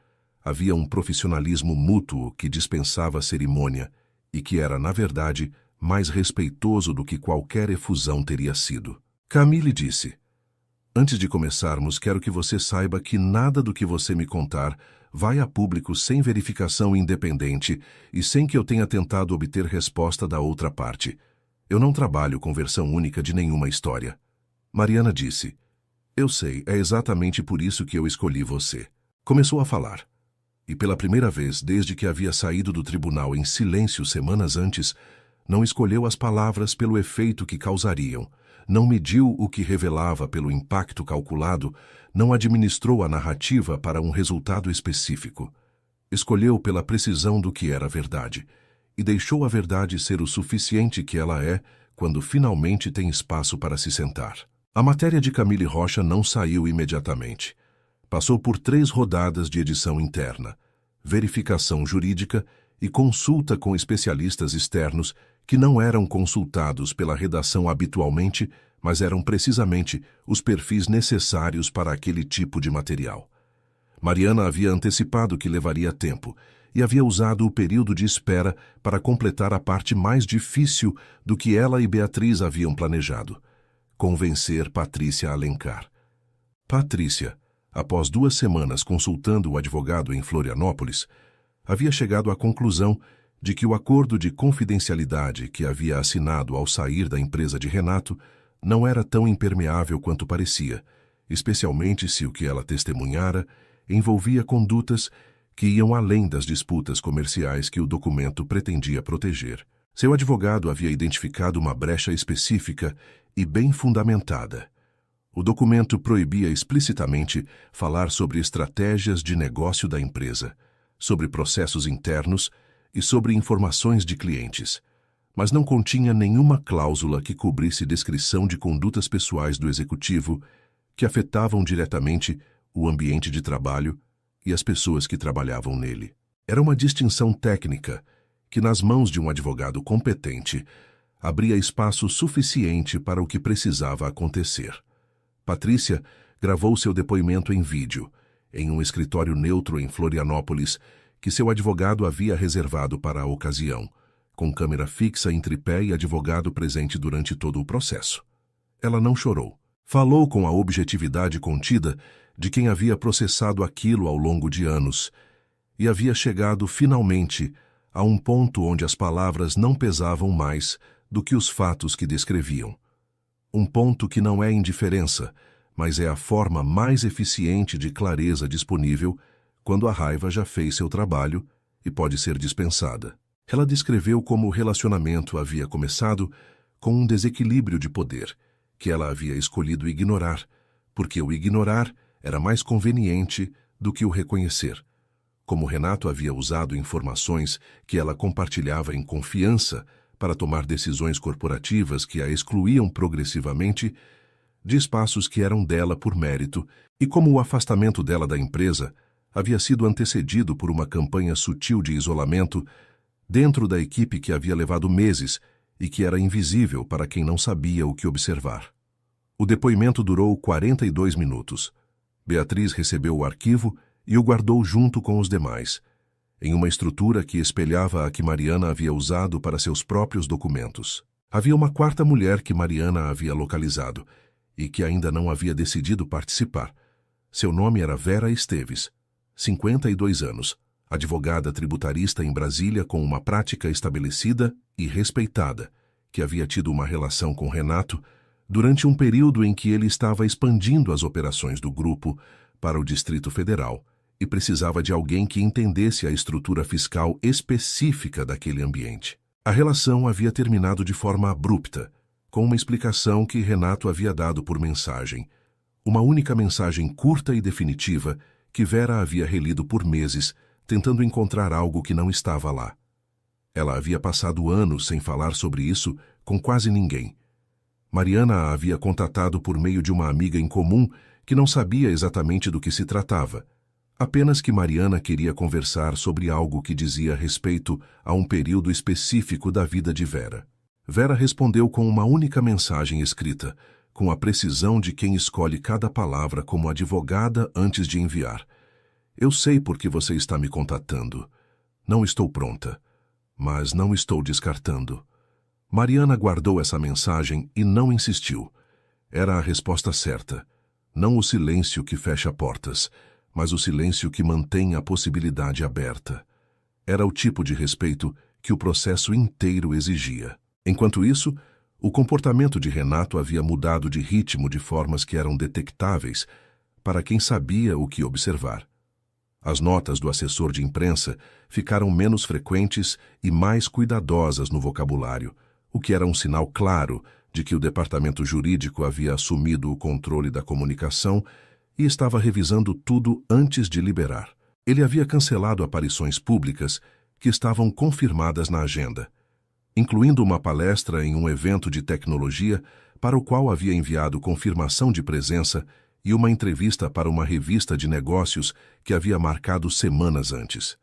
Havia um profissionalismo mútuo que dispensava cerimônia e que era, na verdade, mais respeitoso do que qualquer efusão teria sido. Camille disse: "Antes de começarmos, quero que você saiba que nada do que você me contar vai a público sem verificação independente e sem que eu tenha tentado obter resposta da outra parte. Eu não trabalho com versão única de nenhuma história." Mariana disse: "Eu sei, é exatamente por isso que eu escolhi você." Começou a falar. E pela primeira vez, desde que havia saído do tribunal em silêncio semanas antes, não escolheu as palavras pelo efeito que causariam, não mediu o que revelava pelo impacto calculado, não administrou a narrativa para um resultado específico. Escolheu pela precisão do que era verdade, e deixou a verdade ser o suficiente que ela é quando finalmente tem espaço para se sentar. A matéria de Camille Rocha não saiu imediatamente. Passou por 3 rodadas de edição interna, verificação jurídica e consulta com especialistas externos que não eram consultados pela redação habitualmente, mas eram precisamente os perfis necessários para aquele tipo de material. Mariana havia antecipado que levaria tempo e havia usado o período de espera para completar a parte mais difícil do que ela e Beatriz haviam planejado: convencer Patrícia Alencar. Patrícia, após 2 semanas consultando o advogado em Florianópolis, havia chegado à conclusão de que o acordo de confidencialidade que havia assinado ao sair da empresa de Renato não era tão impermeável quanto parecia, especialmente se o que ela testemunhara envolvia condutas que iam além das disputas comerciais que o documento pretendia proteger. Seu advogado havia identificado uma brecha específica e bem fundamentada. O documento proibia explicitamente falar sobre estratégias de negócio da empresa, sobre processos internos e sobre informações de clientes, mas não continha nenhuma cláusula que cobrisse descrição de condutas pessoais do executivo que afetavam diretamente o ambiente de trabalho e as pessoas que trabalhavam nele. Era uma distinção técnica que, nas mãos de um advogado competente, abria espaço suficiente para o que precisava acontecer. Patrícia gravou seu depoimento em vídeo, em um escritório neutro em Florianópolis, que seu advogado havia reservado para a ocasião, com câmera fixa em tripé e advogado presente durante todo o processo. Ela não chorou. Falou com a objetividade contida de quem havia processado aquilo ao longo de anos e havia chegado, finalmente, a um ponto onde as palavras não pesavam mais do que os fatos que descreviam. Um ponto que não é indiferença, mas é a forma mais eficiente de clareza disponível quando a raiva já fez seu trabalho e pode ser dispensada. Ela descreveu como o relacionamento havia começado com um desequilíbrio de poder, que ela havia escolhido ignorar, porque o ignorar era mais conveniente do que o reconhecer. Como Renato havia usado informações que ela compartilhava em confiança para tomar decisões corporativas que a excluíam progressivamente de espaços que eram dela por mérito, e como o afastamento dela da empresa havia sido antecedido por uma campanha sutil de isolamento dentro da equipe que havia levado meses e que era invisível para quem não sabia o que observar. O depoimento durou 42 minutos. Beatriz recebeu o arquivo e o guardou junto com os demais, em uma estrutura que espelhava a que Mariana havia usado para seus próprios documentos. Havia uma quarta mulher que Mariana havia localizado e que ainda não havia decidido participar. Seu nome era Vera Esteves, 52 anos, advogada tributarista em Brasília com uma prática estabelecida e respeitada, que havia tido uma relação com Renato durante um período em que ele estava expandindo as operações do grupo para o Distrito Federal e precisava de alguém que entendesse a estrutura fiscal específica daquele ambiente. A relação havia terminado de forma abrupta, com uma explicação que Renato havia dado por mensagem, uma única mensagem curta e definitiva que Vera havia relido por meses, tentando encontrar algo que não estava lá. Ela havia passado anos sem falar sobre isso com quase ninguém. Mariana a havia contatado por meio de uma amiga em comum que não sabia exatamente do que se tratava, apenas que Mariana queria conversar sobre algo que dizia respeito a um período específico da vida de Vera. Vera respondeu com uma única mensagem escrita, com a precisão de quem escolhe cada palavra como advogada antes de enviar. Eu sei por que você está me contatando. Não estou pronta, mas não estou descartando. Mariana guardou essa mensagem e não insistiu. Era a resposta certa. Não o silêncio que fecha portas, mas o silêncio que mantém a possibilidade aberta. Era o tipo de respeito que o processo inteiro exigia. Enquanto isso, o comportamento de Renato havia mudado de ritmo de formas que eram detectáveis para quem sabia o que observar. As notas do assessor de imprensa ficaram menos frequentes e mais cuidadosas no vocabulário, o que era um sinal claro de que o departamento jurídico havia assumido o controle da comunicação e estava revisando tudo antes de liberar. Ele havia cancelado aparições públicas que estavam confirmadas na agenda, incluindo uma palestra em um evento de tecnologia para o qual havia enviado confirmação de presença e uma entrevista para uma revista de negócios que havia marcado semanas antes.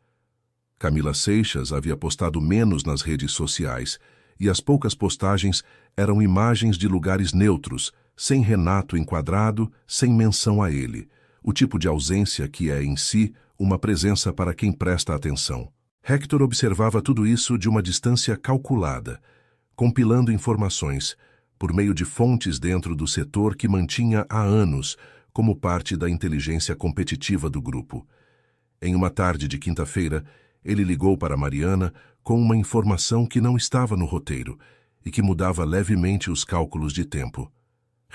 Camila Seixas havia postado menos nas redes sociais e as poucas postagens eram imagens de lugares neutros, sem Renato enquadrado, sem menção a ele, o tipo de ausência que é, em si, uma presença para quem presta atenção. Hector observava tudo isso de uma distância calculada, compilando informações, por meio de fontes dentro do setor que mantinha há anos como parte da inteligência competitiva do grupo. Em uma tarde de quinta-feira, ele ligou para Mariana com uma informação que não estava no roteiro e que mudava levemente os cálculos de tempo.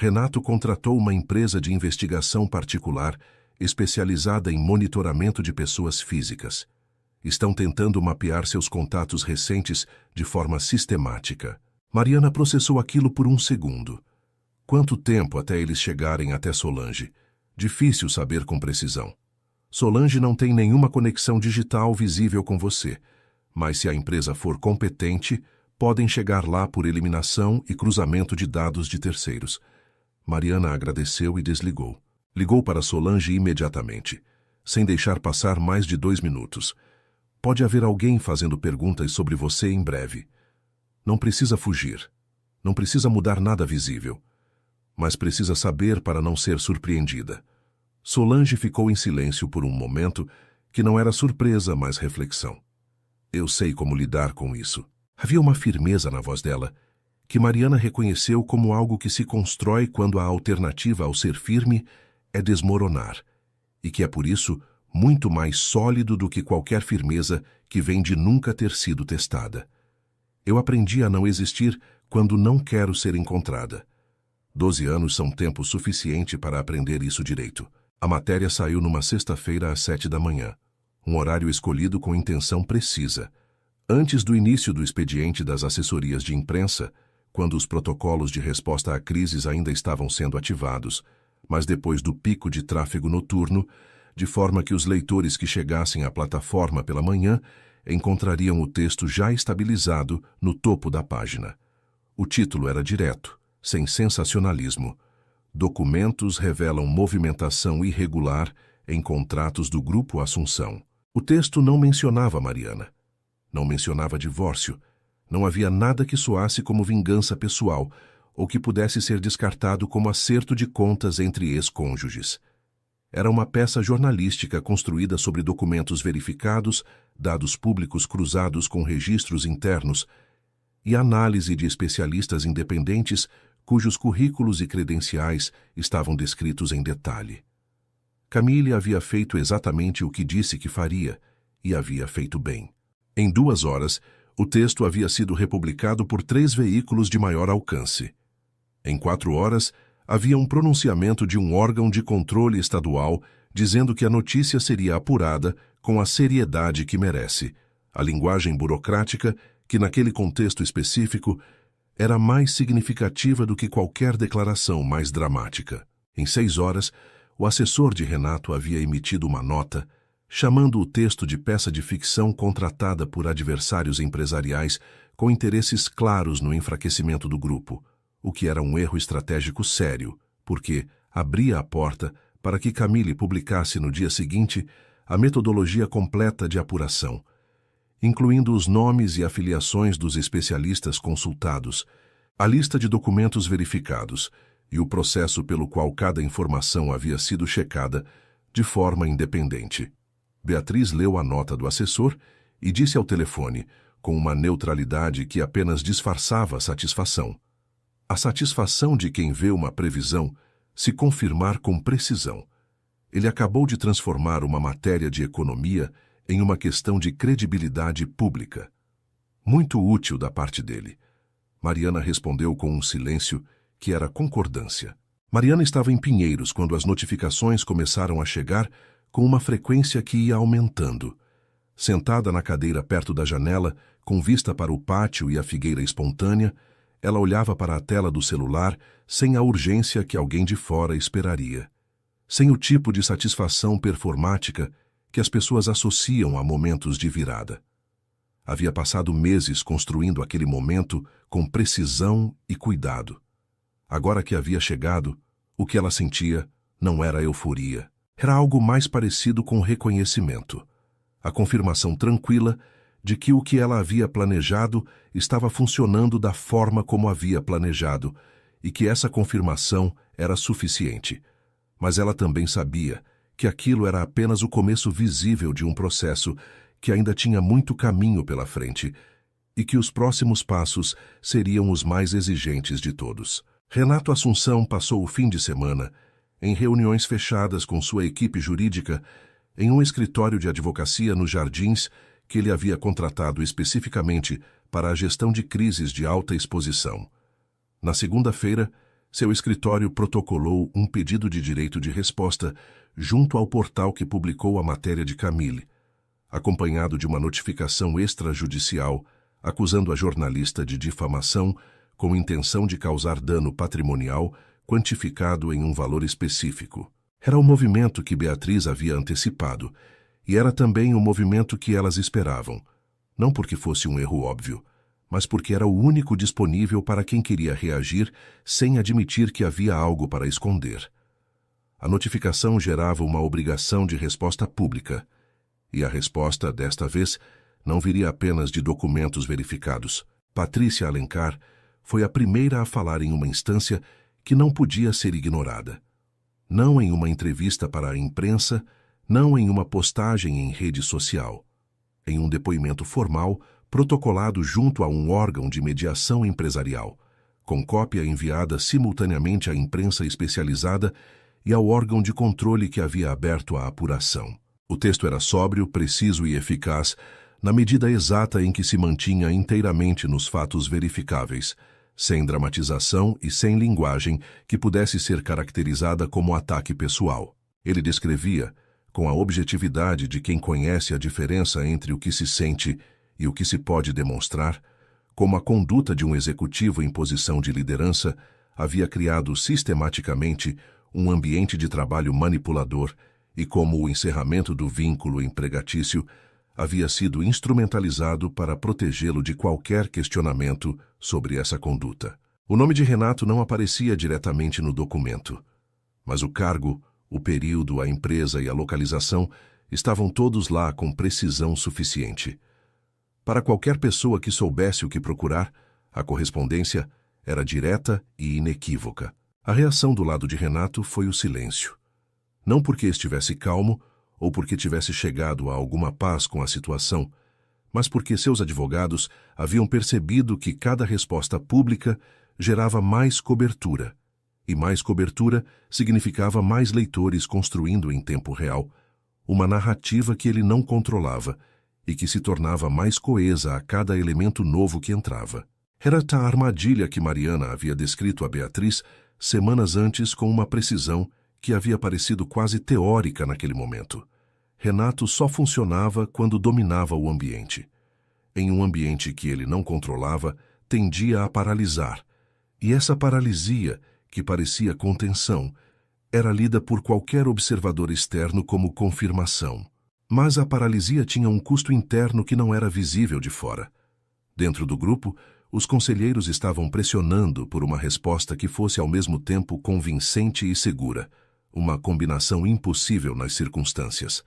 Renato contratou uma empresa de investigação particular especializada em monitoramento de pessoas físicas. Estão tentando mapear seus contatos recentes de forma sistemática. Mariana processou aquilo por um segundo. Quanto tempo até eles chegarem até Solange? Difícil saber com precisão. Solange não tem nenhuma conexão digital visível com você, mas se a empresa for competente, podem chegar lá por eliminação e cruzamento de dados de terceiros. Mariana agradeceu e desligou. Ligou para Solange imediatamente, sem deixar passar mais de 2 minutos. Pode haver alguém fazendo perguntas sobre você em breve. Não precisa fugir. Não precisa mudar nada visível. Mas precisa saber para não ser surpreendida. Solange ficou em silêncio por um momento, que não era surpresa, mas reflexão. Eu sei como lidar com isso. Havia uma firmeza na voz dela, que Mariana reconheceu como algo que se constrói quando a alternativa ao ser firme é desmoronar, e que é por isso muito mais sólido do que qualquer firmeza que vem de nunca ter sido testada. Eu aprendi a não existir quando não quero ser encontrada. 12 anos são tempo suficiente para aprender isso direito. A matéria saiu numa sexta-feira às 7 da manhã, um horário escolhido com intenção precisa, antes do início do expediente das assessorias de imprensa, quando os protocolos de resposta a crises ainda estavam sendo ativados, mas depois do pico de tráfego noturno, de forma que os leitores que chegassem à plataforma pela manhã encontrariam o texto já estabilizado no topo da página. O título era direto, sem sensacionalismo. Documentos revelam movimentação irregular em contratos do Grupo Assunção. O texto não mencionava Mariana. Não mencionava divórcio. Não havia nada que soasse como vingança pessoal ou que pudesse ser descartado como acerto de contas entre ex-cônjuges. Era uma peça jornalística construída sobre documentos verificados, dados públicos cruzados com registros internos e análise de especialistas independentes cujos currículos e credenciais estavam descritos em detalhe. Camille havia feito exatamente o que disse que faria, e havia feito bem. Em 2 horas, o texto havia sido republicado por 3 veículos de maior alcance. Em 4 horas, havia um pronunciamento de um órgão de controle estadual dizendo que a notícia seria apurada com a seriedade que merece. A linguagem burocrática, que naquele contexto específico era mais significativa do que qualquer declaração mais dramática. Em 6 horas, o assessor de Renato havia emitido uma nota chamando o texto de peça de ficção contratada por adversários empresariais com interesses claros no enfraquecimento do grupo, o que era um erro estratégico sério, porque abria a porta para que Camille publicasse no dia seguinte a metodologia completa de apuração, incluindo os nomes e afiliações dos especialistas consultados, a lista de documentos verificados e o processo pelo qual cada informação havia sido checada de forma independente. Beatriz leu a nota do assessor e disse ao telefone, com uma neutralidade que apenas disfarçava satisfação. A satisfação de quem vê uma previsão se confirmar com precisão. Ele acabou de transformar uma matéria de economia em uma questão de credibilidade pública. Muito útil da parte dele. Mariana respondeu com um silêncio que era concordância. Mariana estava em Pinheiros quando as notificações começaram a chegar com uma frequência que ia aumentando. Sentada na cadeira perto da janela, com vista para o pátio e a figueira espontânea, ela olhava para a tela do celular sem a urgência que alguém de fora esperaria. Sem o tipo de satisfação performática que as pessoas associam a momentos de virada. Havia passado meses construindo aquele momento com precisão e cuidado. Agora que havia chegado, o que ela sentia não era euforia. Era algo mais parecido com reconhecimento. A confirmação tranquila de que o que ela havia planejado estava funcionando da forma como havia planejado e que essa confirmação era suficiente. Mas ela também sabia que aquilo era apenas o começo visível de um processo que ainda tinha muito caminho pela frente e que os próximos passos seriam os mais exigentes de todos. Renato Assunção passou o fim de semana em reuniões fechadas com sua equipe jurídica em um escritório de advocacia nos Jardins que ele havia contratado especificamente para a gestão de crises de alta exposição. Na segunda-feira, seu escritório protocolou um pedido de direito de resposta junto ao portal que publicou a matéria de Camille, acompanhado de uma notificação extrajudicial acusando a jornalista de difamação com intenção de causar dano patrimonial quantificado em um valor específico. Era o movimento que Beatriz havia antecipado, e era também o movimento que elas esperavam, não porque fosse um erro óbvio, mas porque era o único disponível para quem queria reagir sem admitir que havia algo para esconder. A notificação gerava uma obrigação de resposta pública, e a resposta, desta vez, não viria apenas de documentos verificados. Patrícia Alencar foi a primeira a falar em uma instância que não podia ser ignorada. Não em uma entrevista para a imprensa, não em uma postagem em rede social. Em um depoimento formal, protocolado junto a um órgão de mediação empresarial, com cópia enviada simultaneamente à imprensa especializada e ao órgão de controle que havia aberto a apuração. O texto era sóbrio, preciso e eficaz, na medida exata em que se mantinha inteiramente nos fatos verificáveis, sem dramatização e sem linguagem que pudesse ser caracterizada como ataque pessoal. Ele descrevia, com a objetividade de quem conhece a diferença entre o que se sente e o que se pode demonstrar, como a conduta de um executivo em posição de liderança havia criado sistematicamente um ambiente de trabalho manipulador e como o encerramento do vínculo empregatício havia sido instrumentalizado para protegê-lo de qualquer questionamento sobre essa conduta. O nome de Renato não aparecia diretamente no documento, mas o cargo, o período, a empresa e a localização estavam todos lá com precisão suficiente. Para qualquer pessoa que soubesse o que procurar, a correspondência era direta e inequívoca. A reação do lado de Renato foi o silêncio. Não porque estivesse calmo ou porque tivesse chegado a alguma paz com a situação, mas porque seus advogados haviam percebido que cada resposta pública gerava mais cobertura, e mais cobertura significava mais leitores construindo em tempo real uma narrativa que ele não controlava e que se tornava mais coesa a cada elemento novo que entrava. Era a armadilha que Mariana havia descrito a Beatriz semanas antes com uma precisão que havia parecido quase teórica naquele momento. Renato só funcionava quando dominava o ambiente. Em um ambiente que ele não controlava, tendia a paralisar. E essa paralisia, que parecia contenção, era lida por qualquer observador externo como confirmação. Mas a paralisia tinha um custo interno que não era visível de fora. Dentro do grupo, os conselheiros estavam pressionando por uma resposta que fosse ao mesmo tempo convincente e segura, uma combinação impossível nas circunstâncias.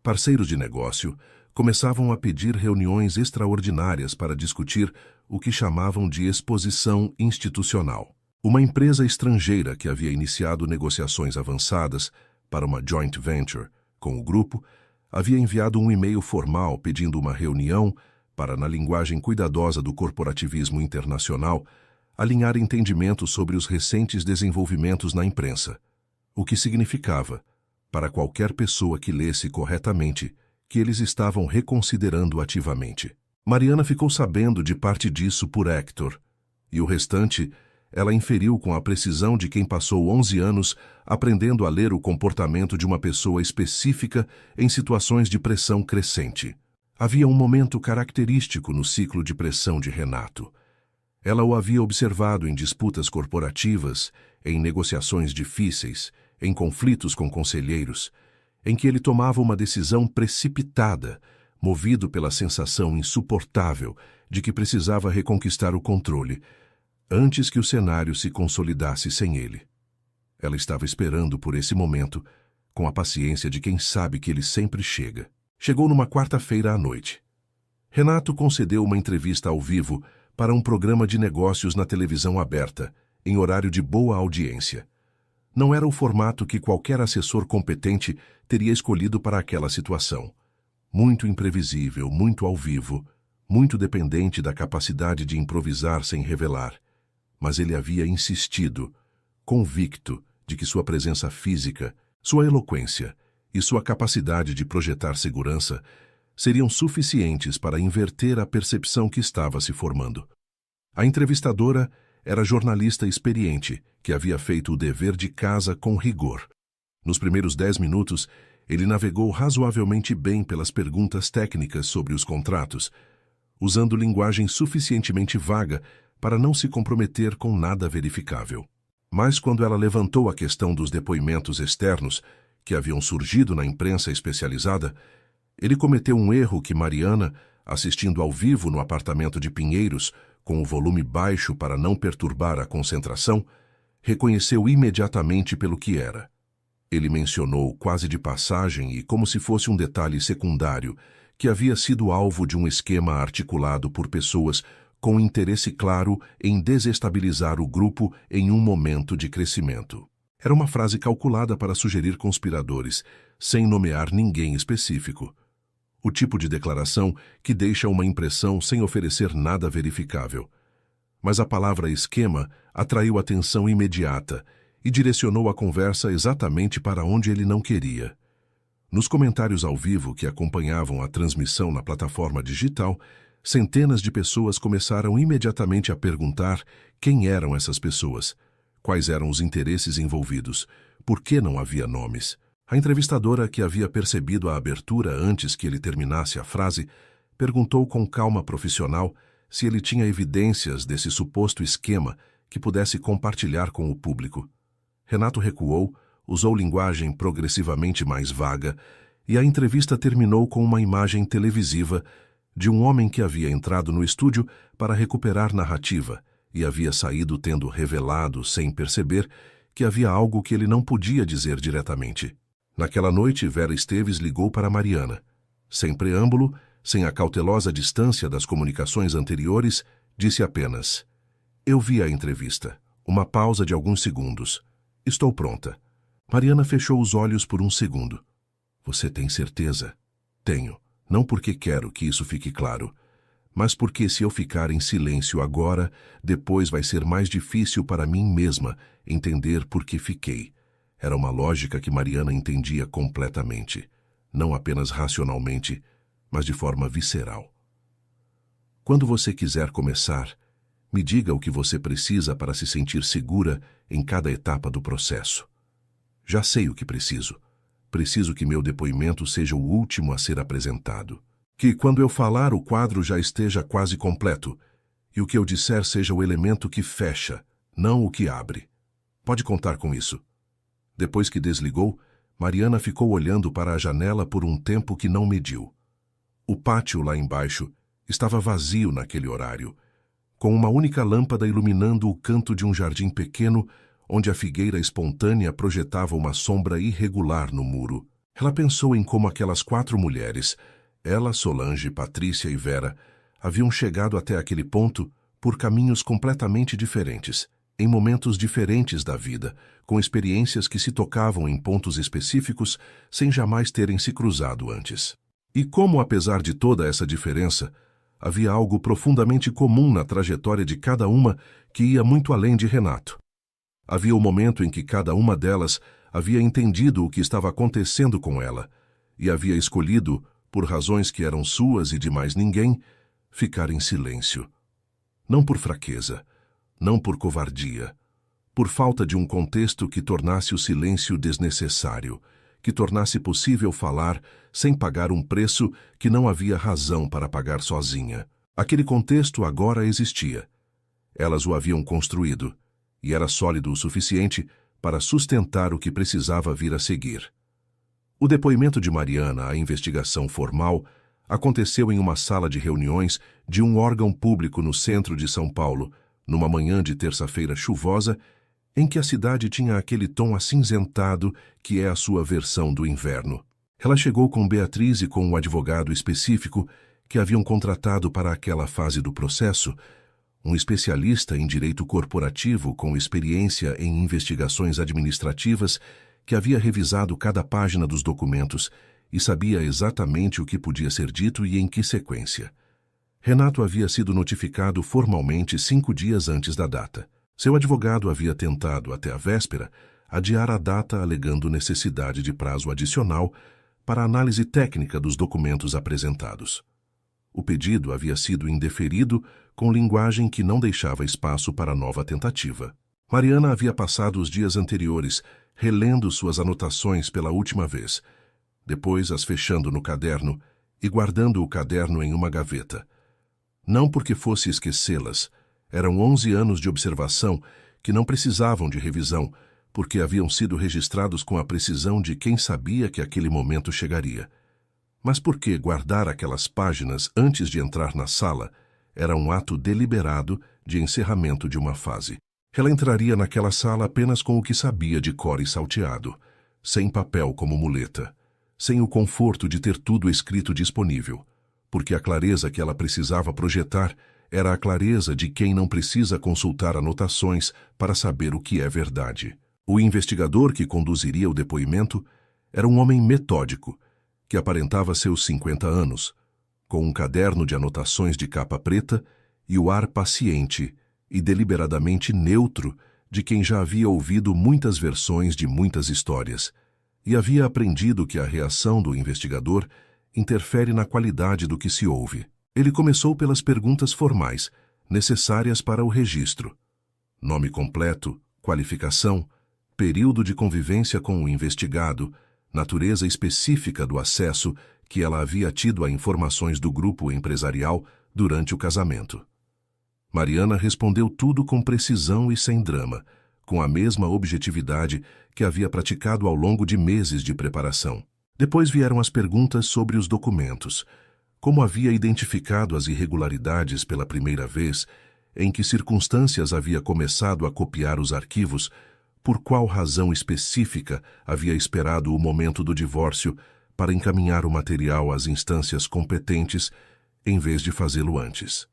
Parceiros de negócio começavam a pedir reuniões extraordinárias para discutir o que chamavam de exposição institucional. Uma empresa estrangeira que havia iniciado negociações avançadas para uma joint venture com o grupo havia enviado um e-mail formal pedindo uma reunião para, na linguagem cuidadosa do corporativismo internacional, alinhar entendimentos sobre os recentes desenvolvimentos na imprensa, o que significava, para qualquer pessoa que lesse corretamente, que eles estavam reconsiderando ativamente. Mariana ficou sabendo de parte disso por Hector, e o restante ela inferiu com a precisão de quem passou 11 anos aprendendo a ler o comportamento de uma pessoa específica em situações de pressão crescente. Havia um momento característico no ciclo de pressão de Renato. Ela o havia observado em disputas corporativas, em negociações difíceis, em conflitos com conselheiros, em que ele tomava uma decisão precipitada, movido pela sensação insuportável de que precisava reconquistar o controle, antes que o cenário se consolidasse sem ele. Ela estava esperando por esse momento, com a paciência de quem sabe que ele sempre chega. Chegou numa quarta-feira à noite. Renato concedeu uma entrevista ao vivo para um programa de negócios na televisão aberta, em horário de boa audiência. Não era o formato que qualquer assessor competente teria escolhido para aquela situação. Muito imprevisível, muito ao vivo, muito dependente da capacidade de improvisar sem revelar. Mas ele havia insistido, convicto de que sua presença física, sua eloquência e sua capacidade de projetar segurança seriam suficientes para inverter a percepção que estava se formando. A entrevistadora era jornalista experiente, que havia feito o dever de casa com rigor. Nos primeiros 10 minutos, ele navegou razoavelmente bem pelas perguntas técnicas sobre os contratos, usando linguagem suficientemente vaga para não se comprometer com nada verificável. Mas quando ela levantou a questão dos depoimentos externos que haviam surgido na imprensa especializada, ele cometeu um erro que Mariana, assistindo ao vivo no apartamento de Pinheiros, com o volume baixo para não perturbar a concentração, reconheceu imediatamente pelo que era. Ele mencionou, quase de passagem e como se fosse um detalhe secundário, que havia sido alvo de um esquema articulado por pessoas com interesse claro em desestabilizar o grupo em um momento de crescimento. Era uma frase calculada para sugerir conspiradores, sem nomear ninguém específico. O tipo de declaração que deixa uma impressão sem oferecer nada verificável. Mas a palavra esquema atraiu atenção imediata e direcionou a conversa exatamente para onde ele não queria. Nos comentários ao vivo que acompanhavam a transmissão na plataforma digital, centenas de pessoas começaram imediatamente a perguntar quem eram essas pessoas, quais eram os interesses envolvidos, por que não havia nomes. A entrevistadora, que havia percebido a abertura antes que ele terminasse a frase, perguntou com calma profissional se ele tinha evidências desse suposto esquema que pudesse compartilhar com o público. Renato recuou, usou linguagem progressivamente mais vaga, e a entrevista terminou com uma imagem televisiva de um homem que havia entrado no estúdio para recuperar narrativa e havia saído tendo revelado, sem perceber, que havia algo que ele não podia dizer diretamente. Naquela noite, Vera Esteves ligou para Mariana. Sem preâmbulo, sem a cautelosa distância das comunicações anteriores, disse apenas: "Eu vi a entrevista." Uma pausa de alguns segundos. "Estou pronta." Mariana fechou os olhos por um segundo. "Você tem certeza?" "Tenho. Não porque quero que isso fique claro, mas porque se eu ficar em silêncio agora, depois vai ser mais difícil para mim mesma entender por que fiquei." Era uma lógica que Mariana entendia completamente, não apenas racionalmente, mas de forma visceral. "Quando você quiser começar, me diga o que você precisa para se sentir segura em cada etapa do processo." "Já sei o que preciso. Preciso que meu depoimento seja o último a ser apresentado. Que quando eu falar o quadro já esteja quase completo, e o que eu disser seja o elemento que fecha, não o que abre. Pode contar com isso." Depois que desligou, Mariana ficou olhando para a janela por um tempo que não mediu. O pátio lá embaixo estava vazio naquele horário, com uma única lâmpada iluminando o canto de um jardim pequeno onde a figueira espontânea projetava uma sombra irregular no muro. Ela pensou em como aquelas 4 mulheres, ela, Solange, Patrícia e Vera, haviam chegado até aquele ponto por caminhos completamente diferentes, em momentos diferentes da vida, com experiências que se tocavam em pontos específicos sem jamais terem se cruzado antes. E como, apesar de toda essa diferença, havia algo profundamente comum na trajetória de cada uma que ia muito além de Renato. Havia o momento em que cada uma delas havia entendido o que estava acontecendo com ela e havia escolhido, por razões que eram suas e de mais ninguém, ficar em silêncio. Não por fraqueza, não por covardia, por falta de um contexto que tornasse o silêncio desnecessário, que tornasse possível falar sem pagar um preço que não havia razão para pagar sozinha. Aquele contexto agora existia. Elas o haviam construído, e era sólido o suficiente para sustentar o que precisava vir a seguir. O depoimento de Mariana à investigação formal aconteceu em uma sala de reuniões de um órgão público no centro de São Paulo, numa manhã de terça-feira chuvosa, em que a cidade tinha aquele tom acinzentado que é a sua versão do inverno. Ela chegou com Beatriz e com o advogado específico que haviam contratado para aquela fase do processo, um especialista em direito corporativo com experiência em investigações administrativas que havia revisado cada página dos documentos e sabia exatamente o que podia ser dito e em que sequência. Renato havia sido notificado formalmente 5 dias antes da data. Seu advogado havia tentado, até a véspera, adiar a data alegando necessidade de prazo adicional para a análise técnica dos documentos apresentados. O pedido havia sido indeferido com linguagem que não deixava espaço para nova tentativa. Mariana havia passado os dias anteriores relendo suas anotações pela última vez, depois as fechando no caderno e guardando o caderno em uma gaveta. Não porque fosse esquecê-las, eram 11 anos de observação que não precisavam de revisão, porque haviam sido registrados com a precisão de quem sabia que aquele momento chegaria. Mas porque guardar aquelas páginas antes de entrar na sala era um ato deliberado de encerramento de uma fase. Ela entraria naquela sala apenas com o que sabia de cor e salteado, sem papel como muleta, sem o conforto de ter tudo escrito disponível, porque a clareza que ela precisava projetar era a clareza de quem não precisa consultar anotações para saber o que é verdade. O investigador que conduziria o depoimento era um homem metódico, que aparentava seus 50 anos, com um caderno de anotações de capa preta e o ar paciente e deliberadamente neutro de quem já havia ouvido muitas versões de muitas histórias e havia aprendido que a reação do investigador interfere na qualidade do que se ouve. Ele começou pelas perguntas formais, necessárias para o registro: nome completo, qualificação, período de convivência com o investigado, natureza específica do acesso que ela havia tido a informações do grupo empresarial durante o casamento. Mariana respondeu tudo com precisão e sem drama, com a mesma objetividade que havia praticado ao longo de meses de preparação. Depois vieram as perguntas sobre os documentos. Como havia identificado as irregularidades pela primeira vez, em que circunstâncias havia começado a copiar os arquivos, por qual razão específica havia esperado o momento do divórcio para encaminhar o material às instâncias competentes, em vez de fazê-lo antes.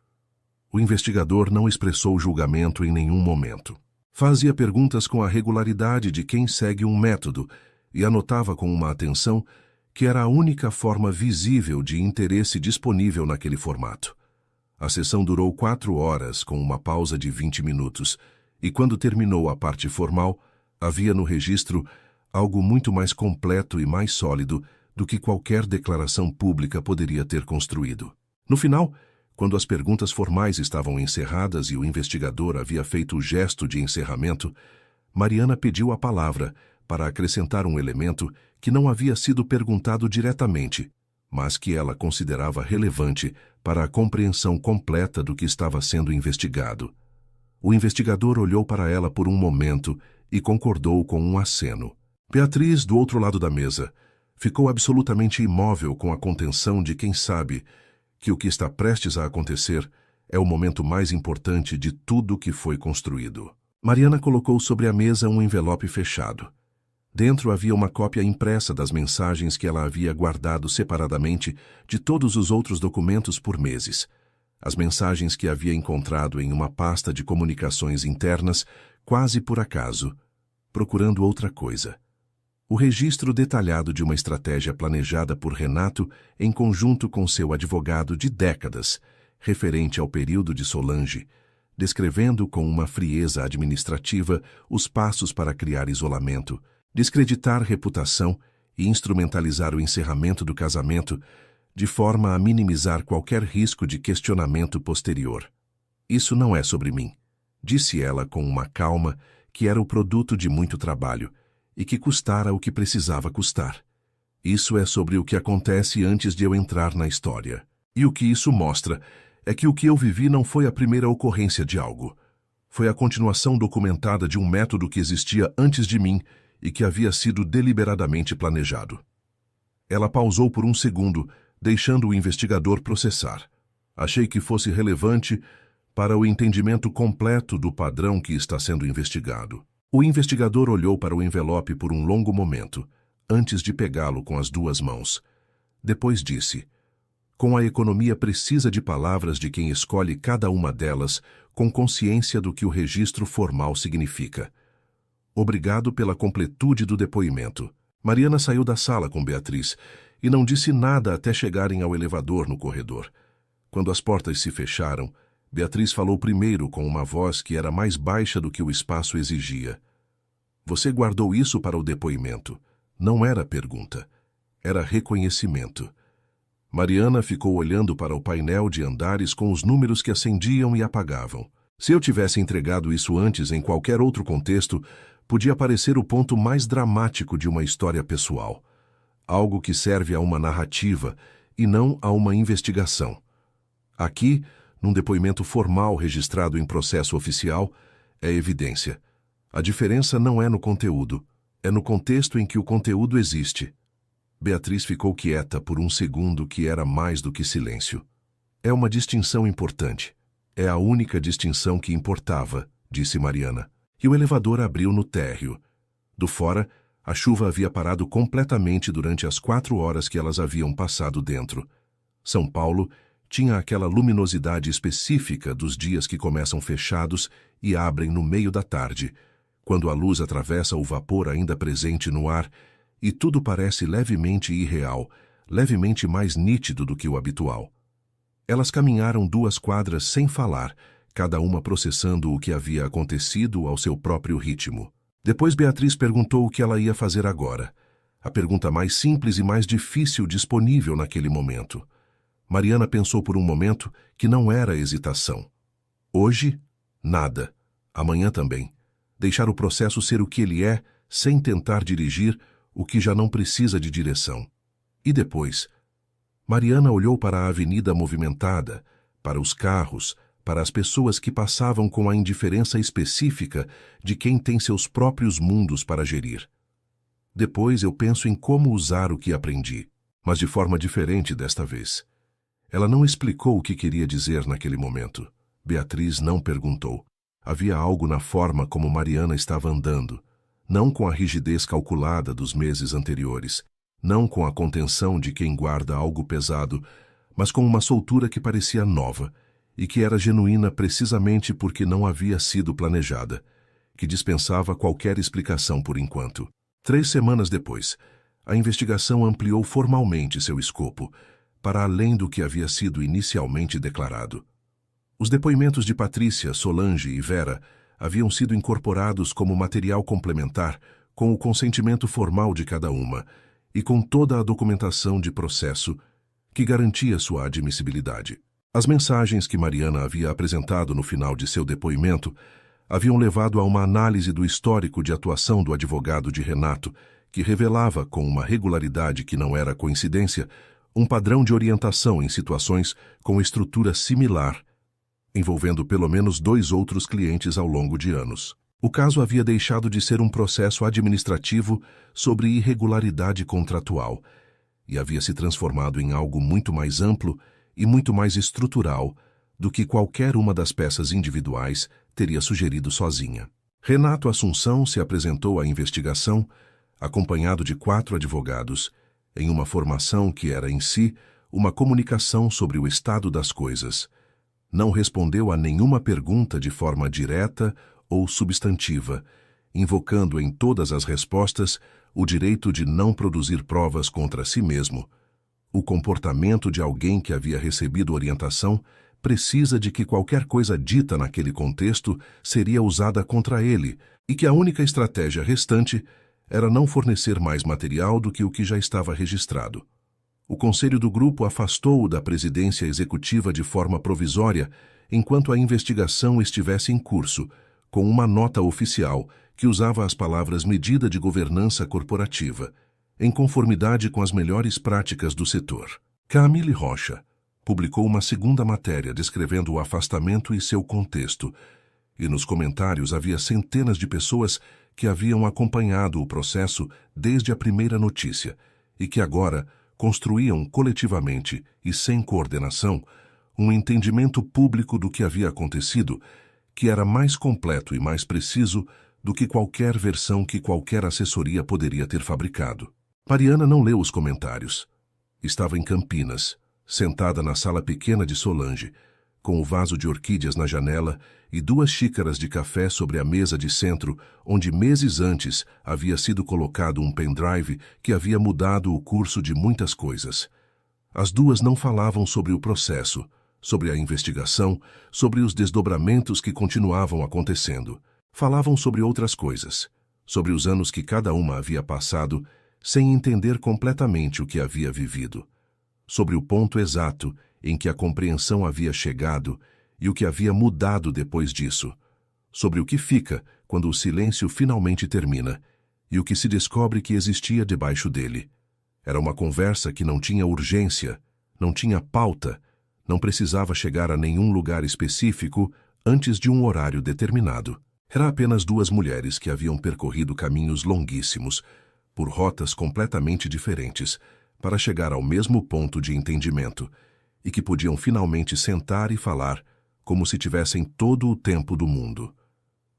O investigador não expressou julgamento em nenhum momento. Fazia perguntas com a regularidade de quem segue um método e anotava com uma atenção que era a única forma visível de interesse disponível naquele formato. A sessão durou 4 horas, com uma pausa de 20 minutos, e quando terminou a parte formal, havia no registro algo muito mais completo e mais sólido do que qualquer declaração pública poderia ter construído. No final, quando as perguntas formais estavam encerradas e o investigador havia feito o gesto de encerramento, Mariana pediu a palavra para acrescentar um elemento que não havia sido perguntado diretamente, mas que ela considerava relevante para a compreensão completa do que estava sendo investigado. O investigador olhou para ela por um momento e concordou com um aceno. Beatriz, do outro lado da mesa, ficou absolutamente imóvel com a contenção de quem sabe que o que está prestes a acontecer é o momento mais importante de tudo que foi construído. Mariana colocou sobre a mesa um envelope fechado. Dentro havia uma cópia impressa das mensagens que ela havia guardado separadamente de todos os outros documentos por meses. As mensagens que havia encontrado em uma pasta de comunicações internas, quase por acaso, procurando outra coisa. O registro detalhado de uma estratégia planejada por Renato em conjunto com seu advogado de décadas, referente ao período de Solange, descrevendo com uma frieza administrativa os passos para criar isolamento, descreditar reputação e instrumentalizar o encerramento do casamento de forma a minimizar qualquer risco de questionamento posterior. Isso não é sobre mim, disse ela com uma calma que era o produto de muito trabalho e que custara o que precisava custar. Isso é sobre o que acontece antes de eu entrar na história. E o que isso mostra é que o que eu vivi não foi a primeira ocorrência de algo. Foi a continuação documentada de um método que existia antes de mim e que havia sido deliberadamente planejado. Ela pausou por um segundo, deixando o investigador processar. Achei que fosse relevante para o entendimento completo do padrão que está sendo investigado. O investigador olhou para o envelope por um longo momento, antes de pegá-lo com as 2 mãos. Depois disse: com a economia precisa de palavras de quem escolhe cada uma delas com consciência do que o registro formal significa. Obrigado pela completude do depoimento. Mariana saiu da sala com Beatriz e não disse nada até chegarem ao elevador no corredor. Quando as portas se fecharam, Beatriz falou primeiro com uma voz que era mais baixa do que o espaço exigia. Você guardou isso para o depoimento. Não era pergunta. Era reconhecimento. Mariana ficou olhando para o painel de andares com os números que acendiam e apagavam. Se eu tivesse entregado isso antes em qualquer outro contexto, podia parecer o ponto mais dramático de uma história pessoal. Algo que serve a uma narrativa e não a uma investigação. Aqui, num depoimento formal registrado em processo oficial, é evidência. A diferença não é no conteúdo, é no contexto em que o conteúdo existe. Beatriz ficou quieta por um segundo que era mais do que silêncio. É uma distinção importante. É a única distinção que importava, disse Mariana. E o elevador abriu no térreo. Do fora, a chuva havia parado completamente durante as 4 horas que elas haviam passado dentro. São Paulo tinha aquela luminosidade específica dos dias que começam fechados e abrem no meio da tarde, quando a luz atravessa o vapor ainda presente no ar e tudo parece levemente irreal, levemente mais nítido do que o habitual. Elas caminharam 2 quadras sem falar, cada uma processando o que havia acontecido ao seu próprio ritmo. Depois Beatriz perguntou o que ela ia fazer agora. A pergunta mais simples e mais difícil disponível naquele momento. Mariana pensou por um momento que não era hesitação. Hoje, nada. Amanhã também. Deixar o processo ser o que ele é, sem tentar dirigir o que já não precisa de direção. E depois? Mariana olhou para a avenida movimentada, para os carros, para as pessoas que passavam com a indiferença específica de quem tem seus próprios mundos para gerir. Depois eu penso em como usar o que aprendi, mas de forma diferente desta vez. Ela não explicou o que queria dizer naquele momento. Beatriz não perguntou. Havia algo na forma como Mariana estava andando, não com a rigidez calculada dos meses anteriores, não com a contenção de quem guarda algo pesado, mas com uma soltura que parecia nova e que era genuína precisamente porque não havia sido planejada, que dispensava qualquer explicação por enquanto. 3 semanas depois, a investigação ampliou formalmente seu escopo, para além do que havia sido inicialmente declarado. Os depoimentos de Patrícia, Solange e Vera haviam sido incorporados como material complementar com o consentimento formal de cada uma e com toda a documentação de processo que garantia sua admissibilidade. As mensagens que Mariana havia apresentado no final de seu depoimento haviam levado a uma análise do histórico de atuação do advogado de Renato, que revelava, com uma regularidade que não era coincidência, um padrão de orientação em situações com estrutura similar, envolvendo pelo menos 2 outros clientes ao longo de anos. O caso havia deixado de ser um processo administrativo sobre irregularidade contratual e havia se transformado em algo muito mais amplo e muito mais estrutural do que qualquer uma das peças individuais teria sugerido sozinha. Renato Assunção se apresentou à investigação, acompanhado de 4 advogados, em uma formação que era em si uma comunicação sobre o estado das coisas. Não respondeu a nenhuma pergunta de forma direta ou substantiva, invocando em todas as respostas o direito de não produzir provas contra si mesmo. O comportamento de alguém que havia recebido orientação precisa de que qualquer coisa dita naquele contexto seria usada contra ele e que a única estratégia restante era não fornecer mais material do que o que já estava registrado. O conselho do grupo afastou-o da presidência executiva de forma provisória enquanto a investigação estivesse em curso, com uma nota oficial que usava as palavras medida de governança corporativa, em conformidade com as melhores práticas do setor. Camille Rocha publicou uma segunda matéria descrevendo o afastamento e seu contexto, e nos comentários havia centenas de pessoas que haviam acompanhado o processo desde a primeira notícia e que agora construíam coletivamente e sem coordenação um entendimento público do que havia acontecido, que era mais completo e mais preciso do que qualquer versão que qualquer assessoria poderia ter fabricado. Mariana não leu os comentários. Estava em Campinas, sentada na sala pequena de Solange, com o vaso de orquídeas na janela e 2 xícaras de café sobre a mesa de centro, onde meses antes havia sido colocado um pendrive que havia mudado o curso de muitas coisas. As 2 não falavam sobre o processo, sobre a investigação, sobre os desdobramentos que continuavam acontecendo. Falavam sobre outras coisas, sobre os anos que cada uma havia passado, sem entender completamente o que havia vivido, sobre o ponto exato em que a compreensão havia chegado e o que havia mudado depois disso, sobre o que fica quando o silêncio finalmente termina e o que se descobre que existia debaixo dele. Era uma conversa que não tinha urgência, não tinha pauta, não precisava chegar a nenhum lugar específico antes de um horário determinado. Era apenas duas mulheres que haviam percorrido caminhos longuíssimos, por rotas completamente diferentes, para chegar ao mesmo ponto de entendimento, e que podiam finalmente sentar e falar como se tivessem todo o tempo do mundo.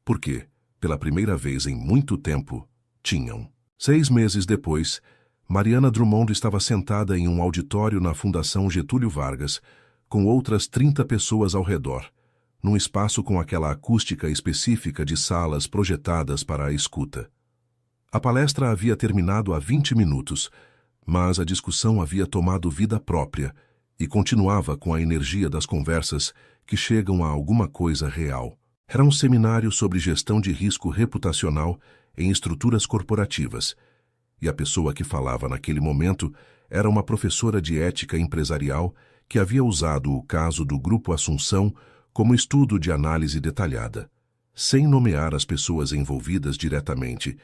Porque, pela primeira vez em muito tempo, tinham. 6 meses depois, Mariana Drummond estava sentada em um auditório na Fundação Getúlio Vargas, com outras 30 pessoas ao redor, num espaço com aquela acústica específica de salas projetadas para a escuta. A palestra havia terminado há 20 minutos, mas a discussão havia tomado vida própria e continuava com a energia das conversas que chegam a alguma coisa real. Era um seminário sobre gestão de risco reputacional em estruturas corporativas, e a pessoa que falava naquele momento era uma professora de ética empresarial que havia usado o caso do Grupo Assunção como estudo de análise detalhada, sem nomear as pessoas envolvidas diretamente,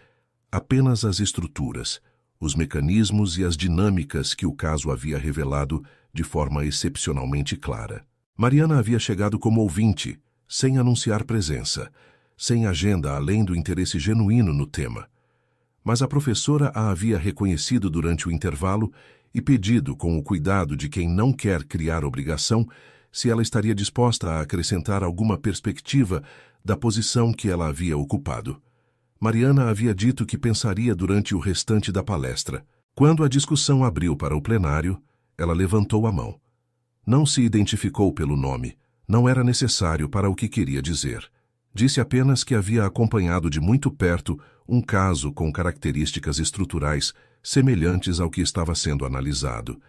apenas as estruturas, os mecanismos e as dinâmicas que o caso havia revelado de forma excepcionalmente clara. Mariana havia chegado como ouvinte, sem anunciar presença, sem agenda além do interesse genuíno no tema. Mas a professora a havia reconhecido durante o intervalo e pedido, com o cuidado de quem não quer criar obrigação, se ela estaria disposta a acrescentar alguma perspectiva da posição que ela havia ocupado. Mariana havia dito que pensaria durante o restante da palestra. Quando a discussão abriu para o plenário, ela levantou a mão. Não se identificou pelo nome, não era necessário para o que queria dizer. Disse apenas que havia acompanhado de muito perto um caso com características estruturais semelhantes ao que estava sendo analisado,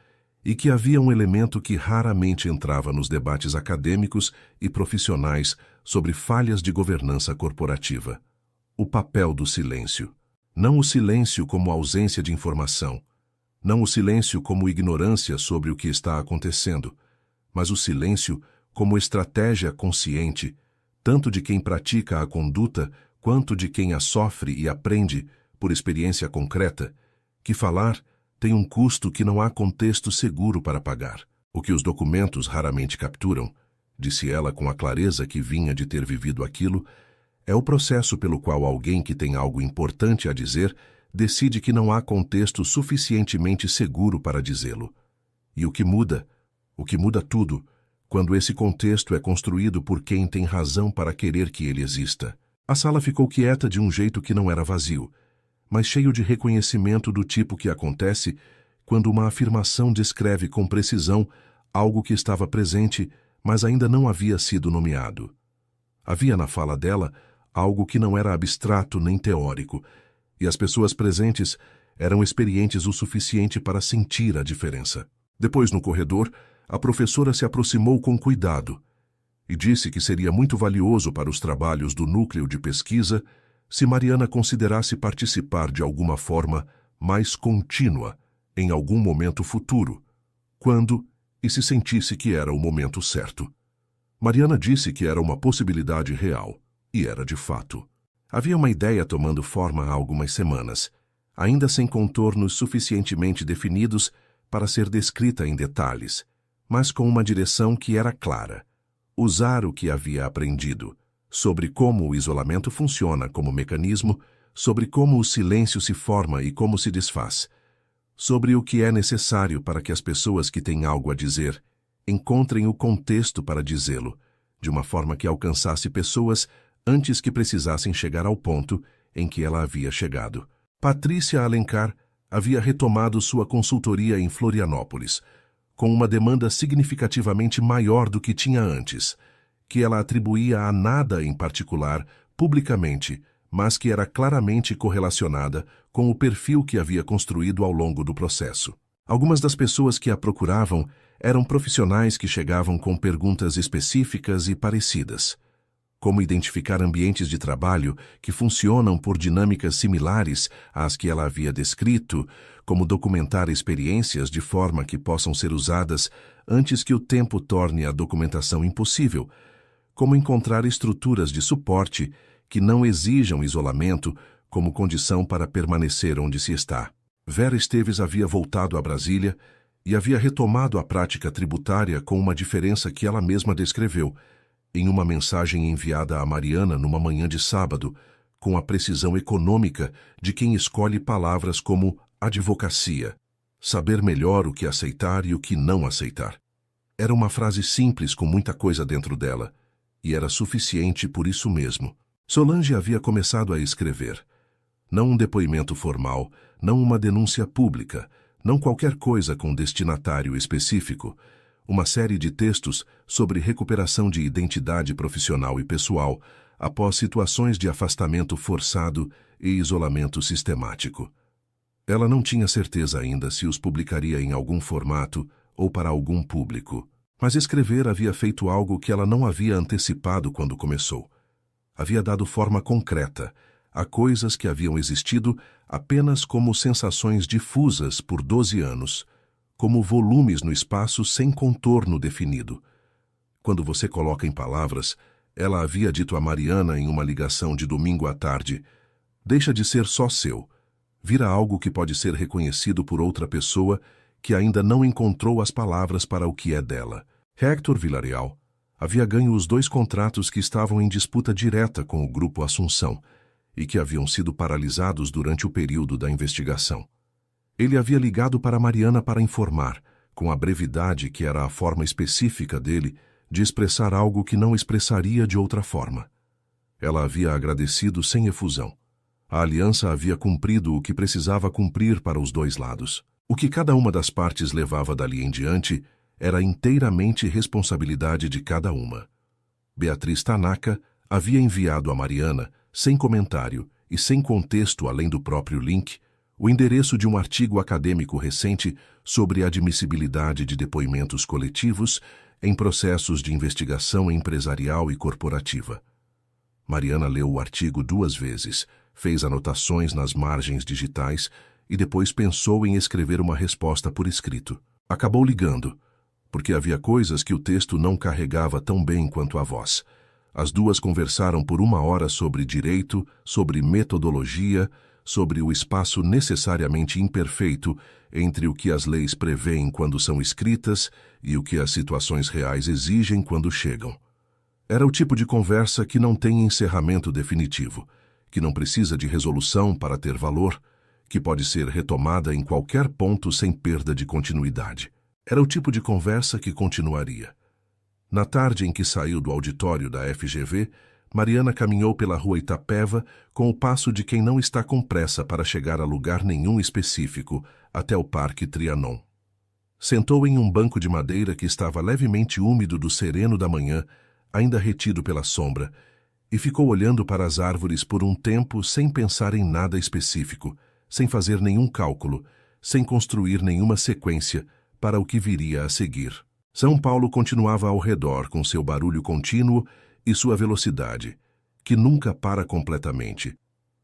e que havia um elemento que raramente entrava nos debates acadêmicos e profissionais sobre falhas de governança corporativa: o papel do silêncio. Não o silêncio como ausência de informação, não o silêncio como ignorância sobre o que está acontecendo, mas o silêncio como estratégia consciente, tanto de quem pratica a conduta quanto de quem a sofre e aprende por experiência concreta, que falar tem um custo que não há contexto seguro para pagar. O que os documentos raramente capturam, disse ela com a clareza que vinha de ter vivido aquilo, é o processo pelo qual alguém que tem algo importante a dizer decide que não há contexto suficientemente seguro para dizê-lo. E o que muda tudo, quando esse contexto é construído por quem tem razão para querer que ele exista. A sala ficou quieta de um jeito que não era vazio, mas cheio de reconhecimento do tipo que acontece quando uma afirmação descreve com precisão algo que estava presente, mas ainda não havia sido nomeado. Havia na fala dela algo que não era abstrato nem teórico, e as pessoas presentes eram experientes o suficiente para sentir a diferença. Depois, no corredor, a professora se aproximou com cuidado e disse que seria muito valioso para os trabalhos do núcleo de pesquisa se Mariana considerasse participar de alguma forma mais contínua em algum momento futuro, quando e se sentisse que era o momento certo. Mariana disse que era uma possibilidade real, e era de fato. Havia uma ideia tomando forma há algumas semanas, ainda sem contornos suficientemente definidos para ser descrita em detalhes, mas com uma direção que era clara: usar o que havia aprendido sobre como o isolamento funciona como mecanismo, sobre como o silêncio se forma e como se desfaz, sobre o que é necessário para que as pessoas que têm algo a dizer encontrem o contexto para dizê-lo, de uma forma que alcançasse pessoas antes que precisassem chegar ao ponto em que ela havia chegado. Patrícia Alencar havia retomado sua consultoria em Florianópolis, com uma demanda significativamente maior do que tinha antes, que ela atribuía a nada em particular, publicamente, mas que era claramente correlacionada com o perfil que havia construído ao longo do processo. Algumas das pessoas que a procuravam eram profissionais que chegavam com perguntas específicas e parecidas. como identificar ambientes de trabalho que funcionam por dinâmicas similares às que ela havia descrito, como documentar experiências de forma que possam ser usadas antes que o tempo torne a documentação impossível, como encontrar estruturas de suporte que não exijam isolamento como condição para permanecer onde se está. Vera Esteves havia voltado a Brasília e havia retomado a prática tributária com uma diferença que ela mesma descreveu, em uma mensagem enviada a Mariana numa manhã de sábado, com a precisão econômica de quem escolhe palavras como advocacia, saber melhor o que aceitar e o que não aceitar. Era uma frase simples com muita coisa dentro dela, e era suficiente por isso mesmo. Solange havia começado a escrever. Não um depoimento formal, não uma denúncia pública, não qualquer coisa com destinatário específico, uma série de textos sobre recuperação de identidade profissional e pessoal após situações de afastamento forçado e isolamento sistemático. Ela não tinha certeza ainda se os publicaria em algum formato ou para algum público, mas escrever havia feito algo que ela não havia antecipado quando começou. Havia dado forma concreta a coisas que haviam existido apenas como sensações difusas por 12 anos, como volumes no espaço sem contorno definido. Quando você coloca em palavras, ela havia dito a Mariana em uma ligação de domingo à tarde, deixa de ser só seu, vira algo que pode ser reconhecido por outra pessoa que ainda não encontrou as palavras para o que é dela. Héctor Villarreal havia ganho os 2 contratos que estavam em disputa direta com o Grupo Assunção e que haviam sido paralisados durante o período da investigação. Ele havia ligado para Mariana para informar, com a brevidade que era a forma específica dele de expressar algo que não expressaria de outra forma. Ela havia agradecido sem efusão. A aliança havia cumprido o que precisava cumprir para os 2 lados. O que cada uma das partes levava dali em diante era inteiramente responsabilidade de cada uma. Beatriz Tanaka havia enviado a Mariana, sem comentário e sem contexto além do próprio link, o endereço de um artigo acadêmico recente sobre a admissibilidade de depoimentos coletivos em processos de investigação empresarial e corporativa. Mariana leu o artigo 2 vezes, fez anotações nas margens digitais e depois pensou em escrever uma resposta por escrito. Acabou ligando, porque havia coisas que o texto não carregava tão bem quanto a voz. As duas conversaram por 1 hora sobre direito, sobre metodologia, sobre o espaço necessariamente imperfeito entre o que as leis prevêem quando são escritas e o que as situações reais exigem quando chegam. Era o tipo de conversa que não tem encerramento definitivo, que não precisa de resolução para ter valor, que pode ser retomada em qualquer ponto sem perda de continuidade. Era o tipo de conversa que continuaria. Na tarde em que saiu do auditório da FGV, Mariana caminhou pela rua Itapeva com o passo de quem não está com pressa para chegar a lugar nenhum específico, até o Parque Trianon. Sentou em um banco de madeira que estava levemente úmido do sereno da manhã, ainda retido pela sombra, e ficou olhando para as árvores por um tempo sem pensar em nada específico, sem fazer nenhum cálculo, sem construir nenhuma sequência para o que viria a seguir. São Paulo continuava ao redor com seu barulho contínuo e sua velocidade, que nunca para completamente,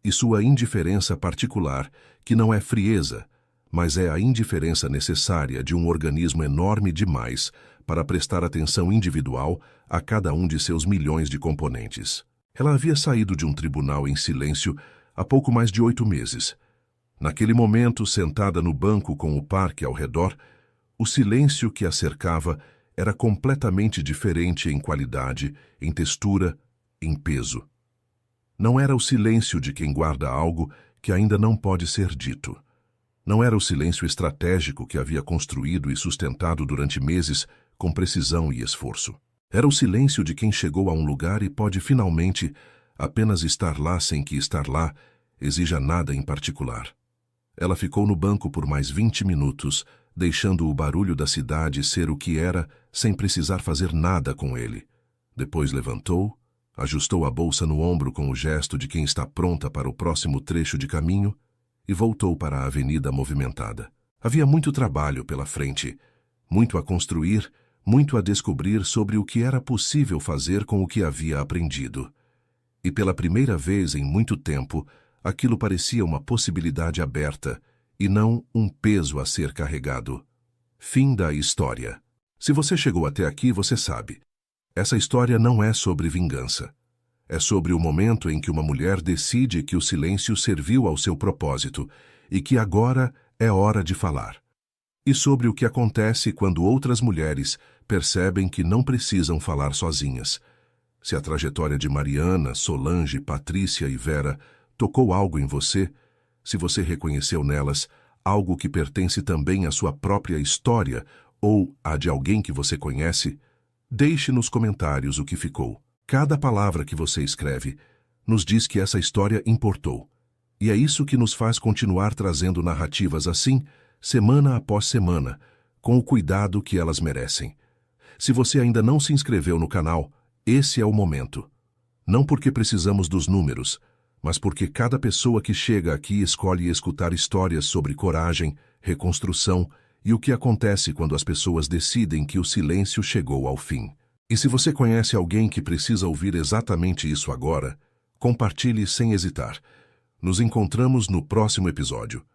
e sua indiferença particular, que não é frieza, mas é a indiferença necessária de um organismo enorme demais para prestar atenção individual a cada um de seus milhões de componentes. Ela havia saído de um tribunal em silêncio há pouco mais de 8 meses. Naquele momento, sentada no banco com o parque ao redor, o silêncio que a cercava era completamente diferente em qualidade, em textura, em peso. Não era o silêncio de quem guarda algo que ainda não pode ser dito. Não era o silêncio estratégico que havia construído e sustentado durante meses com precisão e esforço. Era o silêncio de quem chegou a um lugar e pode finalmente apenas estar lá sem que estar lá exija nada em particular. Ela ficou no banco por mais 20 minutos, deixando o barulho da cidade ser o que era, sem precisar fazer nada com ele. Depois levantou, ajustou a bolsa no ombro com o gesto de quem está pronta para o próximo trecho de caminho e voltou para a avenida movimentada. Havia muito trabalho pela frente, muito a construir, muito a descobrir sobre o que era possível fazer com o que havia aprendido. E pela primeira vez em muito tempo, aquilo parecia uma possibilidade aberta e não um peso a ser carregado. Fim da história. Se você chegou até aqui, você sabe. Essa história não é sobre vingança. É sobre o momento em que uma mulher decide que o silêncio serviu ao seu propósito e que agora é hora de falar. E sobre o que acontece quando outras mulheres percebem que não precisam falar sozinhas. Se a trajetória de Mariana, Solange, Patrícia e Vera tocou algo em você, se você reconheceu nelas algo que pertence também à sua própria história ou à de alguém que você conhece, deixe nos comentários o que ficou. Cada palavra que você escreve nos diz que essa história importou. E é isso que nos faz continuar trazendo narrativas assim, semana após semana, com o cuidado que elas merecem. Se você ainda não se inscreveu no canal, esse é o momento. Não porque precisamos dos números, mas porque cada pessoa que chega aqui escolhe escutar histórias sobre coragem, reconstrução e o que acontece quando as pessoas decidem que o silêncio chegou ao fim. E se você conhece alguém que precisa ouvir exatamente isso agora, compartilhe sem hesitar. Nos encontramos no próximo episódio.